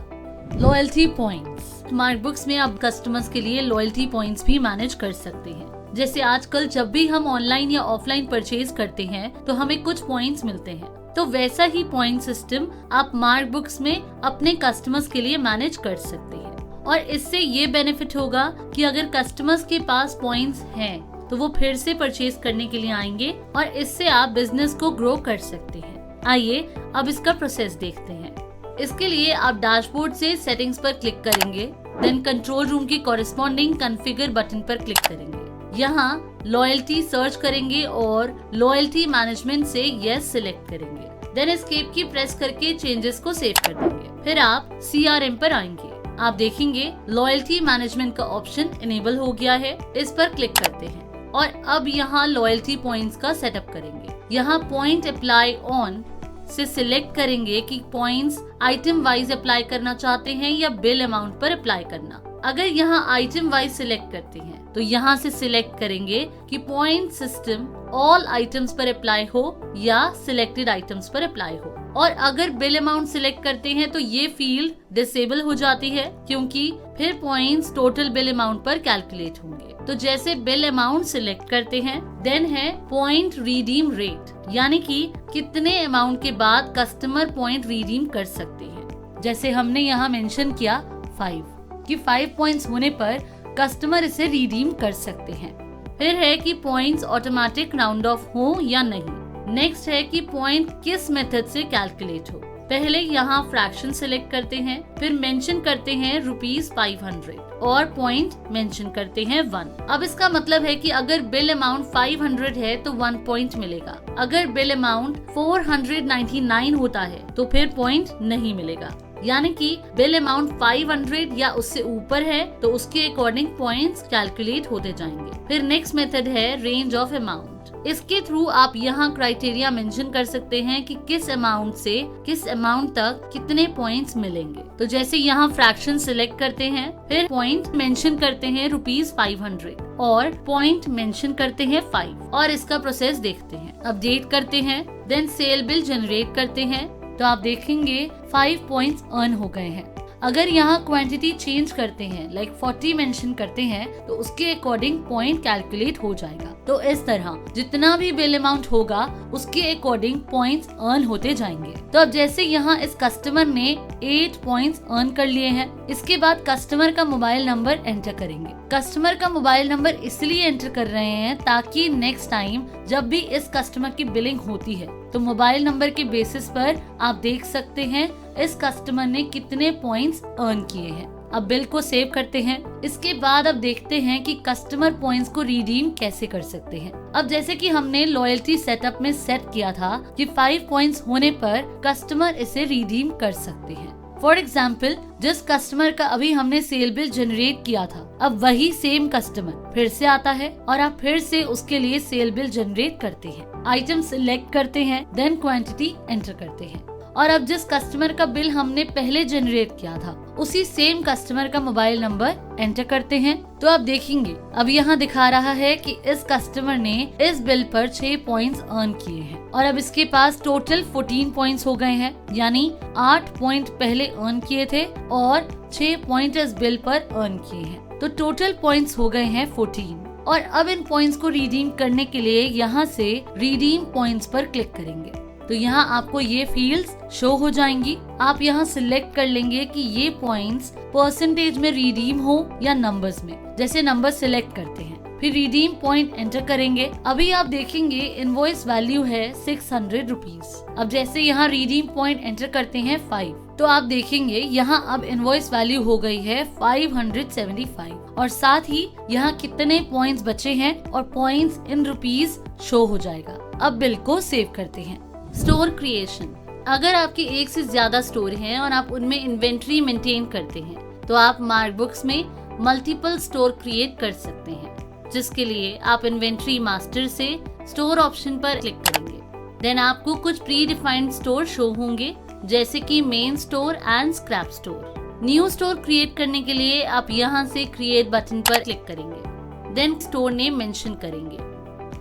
Loyalty points. मार्कबुक्स में आप कस्टमर्स के लिए लॉयल्टी पॉइंट्स भी मैनेज कर सकते हैं। जैसे आजकल जब भी हम ऑनलाइन या ऑफलाइन परचेज करते हैं तो हमें कुछ पॉइंट्स मिलते हैं, तो वैसा ही पॉइंट सिस्टम आप मार्कबुक्स में अपने कस्टमर्स के लिए मैनेज कर सकते हैं। और इससे ये बेनिफिट होगा कि अगर कस्टमर्स के पास पॉइंट्स हैं तो वो फिर से परचेज करने के लिए आएंगे और इससे आप बिजनेस को ग्रो कर सकते हैं। आइए अब इसका प्रोसेस देखते हैं। इसके लिए आप डैशबोर्ड से सेटिंग्स पर क्लिक करेंगे, देन कंट्रोल रूम की कॉरेस्पॉन्डिंग कॉन्फ़िगर बटन पर क्लिक करेंगे। यहाँ लॉयल्टी सर्च करेंगे और लॉयल्टी मैनेजमेंट से यस सिलेक्ट करेंगे। देन एस्केप की प्रेस करके चेंजेस को सेव कर देंगे। फिर आप CRM पर आएंगे। आप देखेंगे लॉयल्टी मैनेजमेंट का ऑप्शन इनेबल हो गया है, इस पर क्लिक करते हैं और अब यहाँ लॉयल्टी पॉइंट्स का सेटअप करेंगे। यहाँ पॉइंट अप्लाई ऑन से सिलेक्ट करेंगे कि पॉइंट्स आइटम वाइज अप्लाई करना चाहते हैं या बिल अमाउंट पर अप्लाई करना। अगर यहाँ आइटम वाइज सिलेक्ट करते हैं तो यहाँ से सिलेक्ट करेंगे कि पॉइंट सिस्टम ऑल आइटम्स पर अप्लाई हो या सिलेक्टेड आइटम्स पर अप्लाई हो। और अगर बिल अमाउंट सिलेक्ट करते हैं तो ये फील्ड डिसेबल हो जाती है क्योंकि फिर पॉइंट्स टोटल बिल अमाउंट पर कैलकुलेट होंगे। तो जैसे बिल अमाउंट सिलेक्ट करते हैं देन है पॉइंट रिडीम रेट, यानी कि कितने अमाउंट के बाद कस्टमर पॉइंट रिडीम कर सकते हैं। जैसे हमने यहाँ मेंशन किया 5 कि 5 पॉइंट्स होने पर कस्टमर इसे रिडीम कर सकते हैं। फिर है कि पॉइंट्स ऑटोमेटिक राउंड ऑफ हो या नहीं। नेक्स्ट है कि पॉइंट किस मेथड से कैलकुलेट हो। पहले यहाँ फ्रैक्शन सिलेक्ट करते हैं, फिर मेंशन करते हैं ₹500 और पॉइंट मेंशन करते हैं 1। अब इसका मतलब है कि अगर बिल अमाउंट 500 है तो 1 पॉइंट मिलेगा। अगर बिल अमाउंट 499 होता है तो फिर पॉइंट नहीं मिलेगा। यानी कि बिल अमाउंट 500 या उससे ऊपर है तो उसके अकॉर्डिंग पॉइंट्स कैलकुलेट होते जाएंगे। फिर नेक्स्ट मेथड है रेंज ऑफ अमाउंट। इसके थ्रू आप यहाँ क्राइटेरिया मेंशन कर सकते हैं कि किस अमाउंट से किस अमाउंट तक कितने पॉइंट्स मिलेंगे। तो जैसे यहाँ फ्रैक्शन सिलेक्ट करते हैं, फिर पॉइंट मेंशन करते हैं ₹500 और पॉइंट मेंशन करते हैं 5 और इसका प्रोसेस देखते हैं। अपडेट करते हैं, देन सेल बिल जनरेट करते हैं तो आप देखेंगे 5 पॉइंट्स अर्न हो गए हैं। अगर यहाँ क्वांटिटी चेंज करते हैं, लाइक 40 मेंशन करते हैं, तो उसके अकॉर्डिंग पॉइंट कैलकुलेट हो जाएगा। तो इस तरह जितना भी बिल अमाउंट होगा उसके अकॉर्डिंग पॉइंट्स अर्न होते जाएंगे। तो अब जैसे यहाँ इस कस्टमर ने 8 पॉइंट्स अर्न कर लिए हैं, इसके बाद कस्टमर का मोबाइल नंबर एंटर करेंगे। कस्टमर का मोबाइल नंबर इसलिए एंटर कर रहे हैं ताकि नेक्स्ट टाइम जब भी इस कस्टमर की बिलिंग होती है तो मोबाइल नंबर के बेसिस पर आप देख सकते हैं इस कस्टमर ने कितने पॉइंट्स अर्न किए हैं। अब बिल को सेव करते हैं। इसके बाद अब देखते हैं कि कस्टमर पॉइंट्स को रिडीम कैसे कर सकते हैं। अब जैसे कि हमने लॉयल्टी सेटअप में सेट किया था कि 5 पॉइंट्स होने पर कस्टमर इसे रिडीम कर सकते हैं। फॉर एग्जाम्पल, जिस कस्टमर का अभी हमने सेल बिल जनरेट किया था, अब वही सेम कस्टमर फिर से आता है और आप फिर से उसके लिए सेल बिल जनरेट करते हैं। आइटम सिलेक्ट करते हैं, देन क्वांटिटी एंटर करते हैं और अब जिस कस्टमर का बिल हमने पहले जनरेट किया था उसी सेम कस्टमर का मोबाइल नंबर एंटर करते हैं। तो आप देखेंगे अब यहाँ दिखा रहा है कि इस कस्टमर ने इस बिल पर 6 पॉइंट्स अर्न किए हैं और अब इसके पास टोटल 14 पॉइंट्स हो गए हैं। यानी 8 पॉइंट पहले अर्न किए थे और 6 पॉइंट इस बिल पर अर्न किए हैं, तो टोटल पॉइंट्स हो गए हैं 14। और अब इन पॉइंट्स को रिडीम करने के लिए यहाँ से रिडीम पॉइंट्स पर क्लिक करेंगे तो यहाँ आपको ये फील्ड्स शो हो जाएंगी। आप यहाँ सिलेक्ट कर लेंगे कि ये पॉइंट्स परसेंटेज में रिडीम हो या नंबर्स में। जैसे नंबर सिलेक्ट करते हैं, फिर रिडीम पॉइंट एंटर करेंगे। अभी आप देखेंगे इनवॉइस वैल्यू है ₹600। अब जैसे यहाँ रिडीम पॉइंट एंटर करते हैं 5, तो आप देखेंगे यहाँ अब इनवॉइस वैल्यू हो गई है 575 और साथ ही यहाँ कितने पॉइंट्स बचे हैं और पॉइंट्स इन रुपीस शो हो जाएगा। अब बिल को सेव करते हैं। Store creation. अगर आपकी एक से ज्यादा स्टोर हैं और आप उनमें इन्वेंट्री मेंटेन करते हैं तो आप मार्कबुक्स में मल्टीपल स्टोर क्रिएट कर सकते हैं, जिसके लिए आप इन्वेंट्री मास्टर से स्टोर ऑप्शन पर क्लिक करेंगे। देन आपको कुछ प्री डिफाइंड स्टोर शो होंगे, जैसे कि main store and scrap store. New store create करने के लिए आप यहाँ से क्रिएट बटन पर क्लिक करेंगे, देन स्टोर नेम मेंशन करेंगे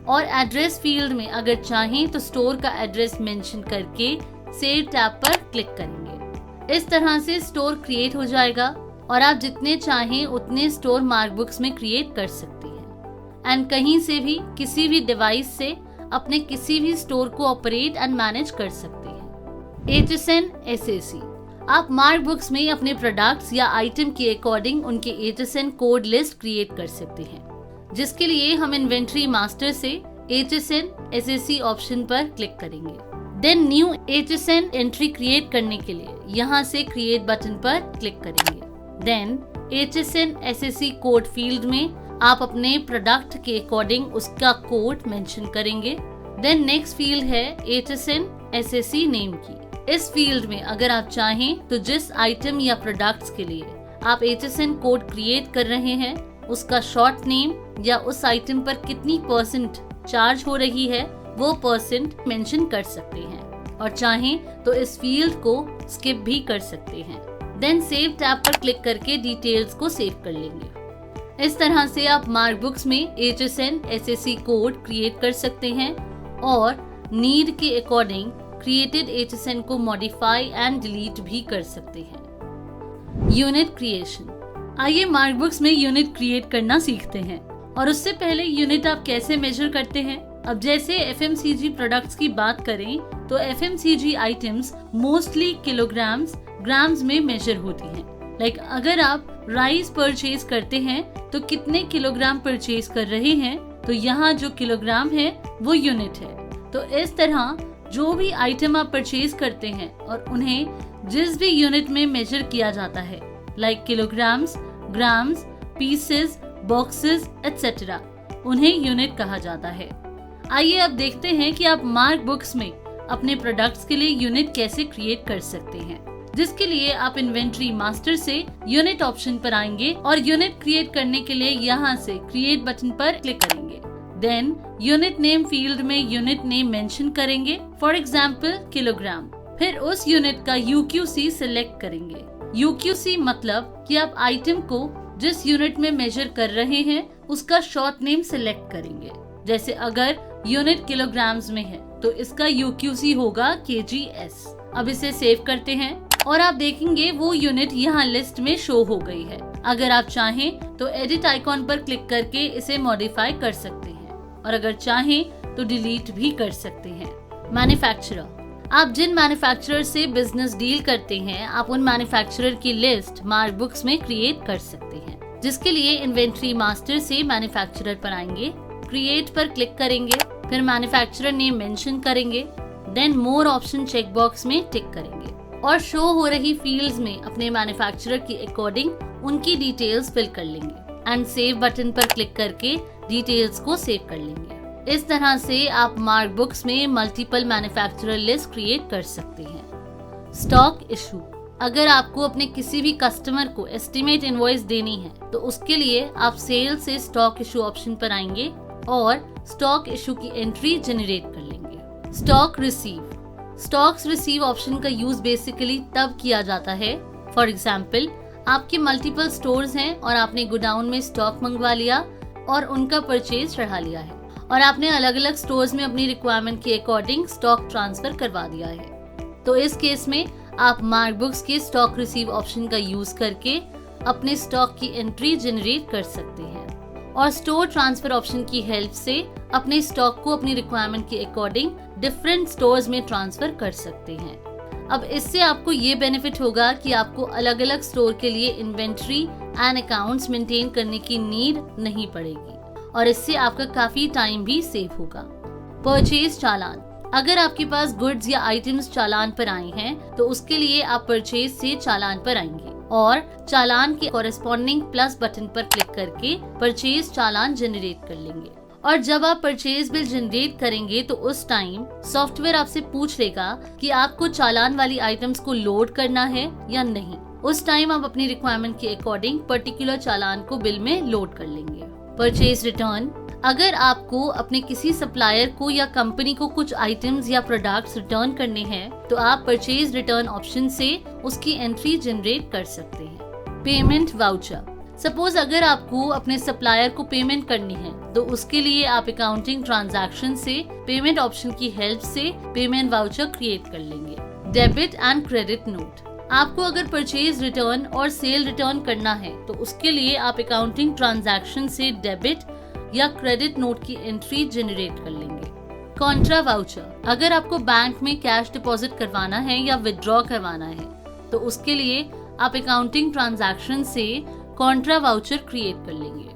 और एड्रेस फील्ड में अगर चाहें तो स्टोर का एड्रेस मेंशन करके सेव टैब पर क्लिक करेंगे। इस तरह से स्टोर क्रिएट हो जाएगा और आप जितने चाहें उतने स्टोर मार्कबुक्स में क्रिएट कर सकते हैं एंड कहीं से भी किसी भी डिवाइस से अपने किसी भी स्टोर को ऑपरेट एंड मैनेज कर सकते हैं। HSN SAC। आप मार्कबुक्स में अपने प्रोडक्ट्स या आइटम के अकॉर्डिंग उनके HSN कोड लिस्ट क्रिएट कर सकते हैं, जिसके लिए हम इन्वेंट्री मास्टर से HSN SAC ऑप्शन पर क्लिक करेंगे। Then new HSN entry create करने के लिए यहाँ से क्रिएट बटन पर क्लिक करेंगे। Then HSN SAC code field में आप अपने प्रोडक्ट के अकॉर्डिंग उसका कोड मेंशन करेंगे। देन नेक्स्ट फील्ड है HSN SAC नेम की। इस फील्ड में अगर आप चाहें तो जिस आइटम या प्रोडक्ट्स के लिए आप HSN कोड क्रिएट कर रहे हैं उसका शॉर्ट नेम या उस आइटम पर कितनी % चार्ज हो रही है वो % मेंशन कर सकते हैं और चाहें तो इस फील्ड को स्किप भी कर सकते हैं। देन सेव टैब पर क्लिक करके डिटेल्स को सेव कर लेंगे। इस तरह से आप मार्कबुक्स में HSN SAC कोड क्रिएट कर सकते हैं और नीड के अकॉर्डिंग क्रिएटेड HSN को मॉडिफाई एंड डिलीट भी कर सकते हैं। Unit creation. आइए मार्कबुक्स में यूनिट क्रिएट करना सीखते हैं। और उससे पहले यूनिट आप कैसे मेजर करते हैं। अब जैसे FMCG प्रोडक्ट्स की बात करें तो FMCG items mostly kilograms grams में मेजर होती हैं। लाइक अगर आप राइस परचेज करते हैं तो कितने किलोग्राम परचेज कर रहे हैं, तो यहाँ जो किलोग्राम है वो यूनिट है। तो इस तरह जो भी आइटम आप परचेज करते हैं और उन्हें जिस भी यूनिट में मेजर किया जाता है, like kilograms, grams, pieces, boxes etcetera, उन्हें यूनिट कहा जाता है। आइए अब देखते हैं कि आप मार्क बुक्स में अपने प्रोडक्ट्स के लिए यूनिट कैसे क्रिएट कर सकते हैं। जिसके लिए आप इन्वेंट्री मास्टर से यूनिट ऑप्शन पर आएंगे और यूनिट क्रिएट करने के लिए यहाँ से क्रिएट बटन पर क्लिक करेंगे। देन यूनिट नेम फील्ड में यूनिट नेम मेंशन करेंगे, फॉर एग्जाम्पल किलोग्राम। फिर उस यूनिट का UQC सिलेक्ट करेंगे। UQC मतलब कि आप आइटम को जिस यूनिट में मेजर कर रहे हैं उसका शॉर्ट नेम सिलेक्ट करेंगे। जैसे अगर यूनिट किलोग्राम्स में है तो इसका UQC होगा KGS। अब इसे सेव करते हैं और आप देखेंगे वो यूनिट यहाँ लिस्ट में शो हो गई है। अगर आप चाहें तो एडिट आइकॉन पर क्लिक करके इसे मॉडिफाई कर सकते हैं और अगर चाहें तो डिलीट भी कर सकते हैं। मैन्युफैक्चरर, आप जिन मैन्युफैक्चरर से बिजनेस डील करते हैं आप उन मैन्युफैक्चरर की लिस्ट मार्क बुक्स में क्रिएट कर सकते हैं। जिसके लिए इन्वेंट्री मास्टर से मैन्युफैक्चरर पर आएंगे, क्रिएट पर क्लिक करेंगे, फिर मैन्युफैक्चरर नेम मेंशन करेंगे, then more option check box में टिक करेंगे और शो हो रही फील्ड्स में अपने मैन्युफैक्चरर की अकॉर्डिंग उनकी डिटेल्स फिल कर लेंगे एंड सेव बटन पर क्लिक करके डिटेल्स को सेव कर लेंगे। इस तरह से आप मार्क बुक्स में मल्टीपल मैन्युफैक्चरर लिस्ट क्रिएट कर सकते हैं। स्टॉक इशू, अगर आपको अपने किसी भी कस्टमर को एस्टिमेट इनवॉइस देनी है तो उसके लिए आप सेल से स्टॉक इशू ऑप्शन पर आएंगे और स्टॉक इशू की एंट्री जनरेट कर लेंगे। Stock receive, stocks receive option का यूज बेसिकली तब किया जाता है, फॉर एग्जाम्पल आपके मल्टीपल स्टोर्स हैं और आपने गोडाउन में स्टॉक मंगवा लिया और उनका परचेज चढ़ा लिया है और आपने अलग अलग स्टोर्स में अपनी रिक्वायरमेंट के अकॉर्डिंग स्टॉक ट्रांसफर करवा दिया है। तो इस केस में आप मार्क बुक्स के स्टॉक रिसीव ऑप्शन का यूज करके अपने स्टॉक की एंट्री जनरेट कर सकते हैं और स्टोर ट्रांसफर ऑप्शन की हेल्प से अपने स्टॉक को अपनी रिक्वायरमेंट के अकॉर्डिंग डिफरेंट स्टोर्स में ट्रांसफर कर सकते हैं। अब इससे आपको ये बेनिफिट होगा कि आपको अलग अलग स्टोर के लिए इन्वेंट्री एंड अकाउंट्स मेंटेन करने की नीड नहीं पड़ेगी और इससे आपका काफी टाइम भी सेव होगा। परचेज चालान, अगर आपके पास गुड्स या आइटम्स चालान पर आए हैं तो उसके लिए आप परचेज से चालान पर आएंगे और चालान के कॉरेस्पॉन्डिंग प्लस बटन पर क्लिक करके परचेज चालान जनरेट कर लेंगे और जब आप परचेज बिल जनरेट करेंगे तो उस टाइम सॉफ्टवेयर आपसे पूछ लेगा कि आपको चालान वाली आइटम्स को लोड करना है या नहीं। उस टाइम आप अपनी रिक्वायरमेंट के अकॉर्डिंग पर्टिकुलर चालान को बिल में लोड कर लेंगे। परचेज रिटर्न, अगर आपको अपने किसी सप्लायर को या कंपनी को कुछ आइटम्स या प्रोडक्ट्स रिटर्न करने हैं तो आप परचेज रिटर्न ऑप्शन से उसकी एंट्री जनरेट कर सकते हैं। पेमेंट वाउचर, सपोज अगर आपको अपने सप्लायर को पेमेंट करनी है तो उसके लिए आप अकाउंटिंग ट्रांजैक्शन से पेमेंट ऑप्शन की हेल्प से पेमेंट वाउचर क्रिएट कर लेंगे। डेबिट एंड क्रेडिट नोट, आपको अगर परचेज रिटर्न और सेल रिटर्न करना है तो उसके लिए आप अकाउंटिंग ट्रांजैक्शन से डेबिट या क्रेडिट नोट की एंट्री जनरेट कर लेंगे। कॉन्ट्रा वाउचर, अगर आपको बैंक में कैश डिपॉजिट करवाना है या विथड्रॉ करवाना है तो उसके लिए आप अकाउंटिंग ट्रांजैक्शन से कॉन्ट्रा वाउचर क्रिएट कर लेंगे।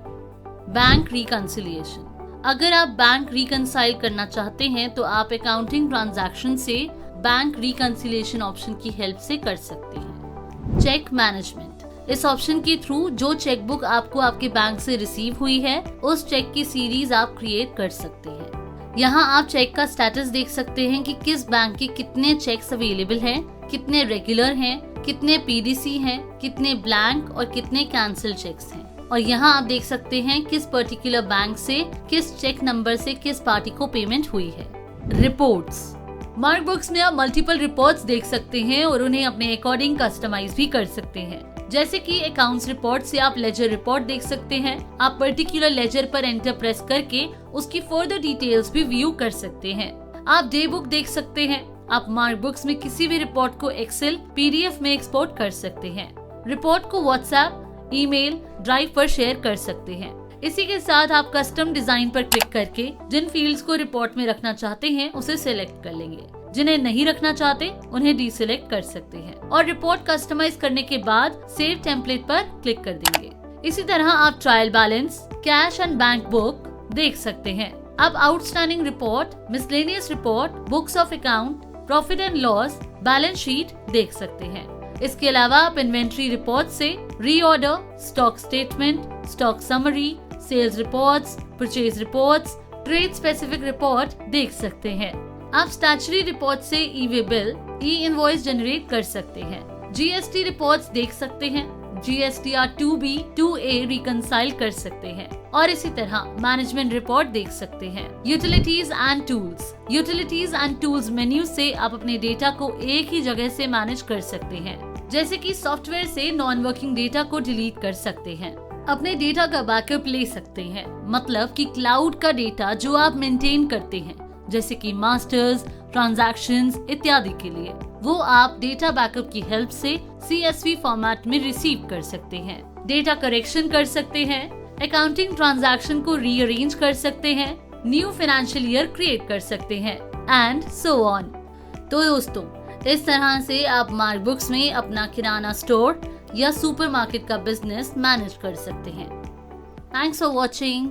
बैंक रिकंसिलिएशन, अगर आप बैंक रिकंसाइल करना चाहते हैं तो आप अकाउंटिंग ट्रांजैक्शन से बैंक रिकंसिलिएशन ऑप्शन की हेल्प से कर सकते हैं। चेक मैनेजमेंट, इस ऑप्शन के थ्रू जो चेकबुक आपको आपके बैंक से रिसीव हुई है उस चेक की सीरीज आप क्रिएट कर सकते हैं। यहाँ आप चेक का स्टेटस देख सकते हैं कि किस बैंक के कितने चेक्स अवेलेबल हैं, कितने रेगुलर हैं, कितने PDC हैं, कितने ब्लैंक और कितने कैंसिल चेक्स हैं और यहाँ आप देख सकते हैं किस पर्टिकुलर बैंक से किस चेक नंबर से किस पार्टी को पेमेंट हुई है। रिपोर्ट्स, मार्क बुक्स में आप मल्टीपल रिपोर्ट्स देख सकते हैं और उन्हें अपने अकॉर्डिंग कस्टमाइज भी कर सकते हैं। जैसे कि अकाउंट्स रिपोर्ट से आप लेजर रिपोर्ट देख सकते हैं। आप पर्टिकुलर लेजर पर एंटर प्रेस करके उसकी फर्दर डिटेल्स भी व्यू कर सकते हैं। आप डे बुक देख सकते हैं। आप मार्क बुक्स में किसी भी रिपोर्ट को एक्सेल PDF में एक्सपोर्ट कर सकते हैं। रिपोर्ट को व्हाट्सएप, ईमेल, ड्राइव पर शेयर कर सकते हैं। इसी के साथ आप कस्टम डिजाइन पर क्लिक करके जिन फील्ड्स को रिपोर्ट में रखना चाहते हैं उसे सिलेक्ट कर लेंगे। जिन्हें नहीं रखना चाहते उन्हें डीसिलेक्ट कर सकते हैं और रिपोर्ट कस्टमाइज करने के बाद सेव टेम्पलेट पर क्लिक कर देंगे। इसी तरह आप trial balance, cash and bank book देख सकते हैं। आप outstanding report, miscellaneous report, books of account, profit and loss, balance sheet देख सकते हैं। इसके अलावा आप इन्वेंट्री रिपोर्ट से reorder, stock statement, stock summary, sales reports, purchase reports, trade specific report देख सकते हैं। आप स्टैट्यूटरी रिपोर्ट से ई-वे बिल, ई-इनवॉइस जनरेट कर सकते हैं। जीएसटी रिपोर्ट्स देख सकते हैं। GSTR 2B 2A रिकंसाइल कर सकते हैं और इसी तरह मैनेजमेंट रिपोर्ट देख सकते हैं। Utilities and tools. Utilities and tools menu से आप अपने डेटा को एक ही जगह से मैनेज कर सकते हैं, जैसे कि सॉफ्टवेयर से नॉन वर्किंग डेटा को डिलीट कर सकते हैं, अपने डेटा का बैकअप ले सकते हैं, मतलब कि क्लाउड का डेटा जो आप मेंटेन करते हैं, जैसे कि मास्टर्स, ट्रांजैक्शंस इत्यादि के लिए, वो आप डेटा बैकअप की हेल्प से CSV फॉर्मेट में रिसीव कर सकते हैं। डेटा करेक्शन कर सकते हैं, अकाउंटिंग ट्रांजैक्शन को रीअरेंज कर सकते हैं, न्यू फाइनेंशियल ईयर क्रिएट कर सकते हैं एंड सो ऑन। तो दोस्तों, इस तरह से आप मार्क बुक्स में अपना किराना स्टोर या सुपरमार्केट का बिजनेस मैनेज कर सकते हैं। Thanks for watching.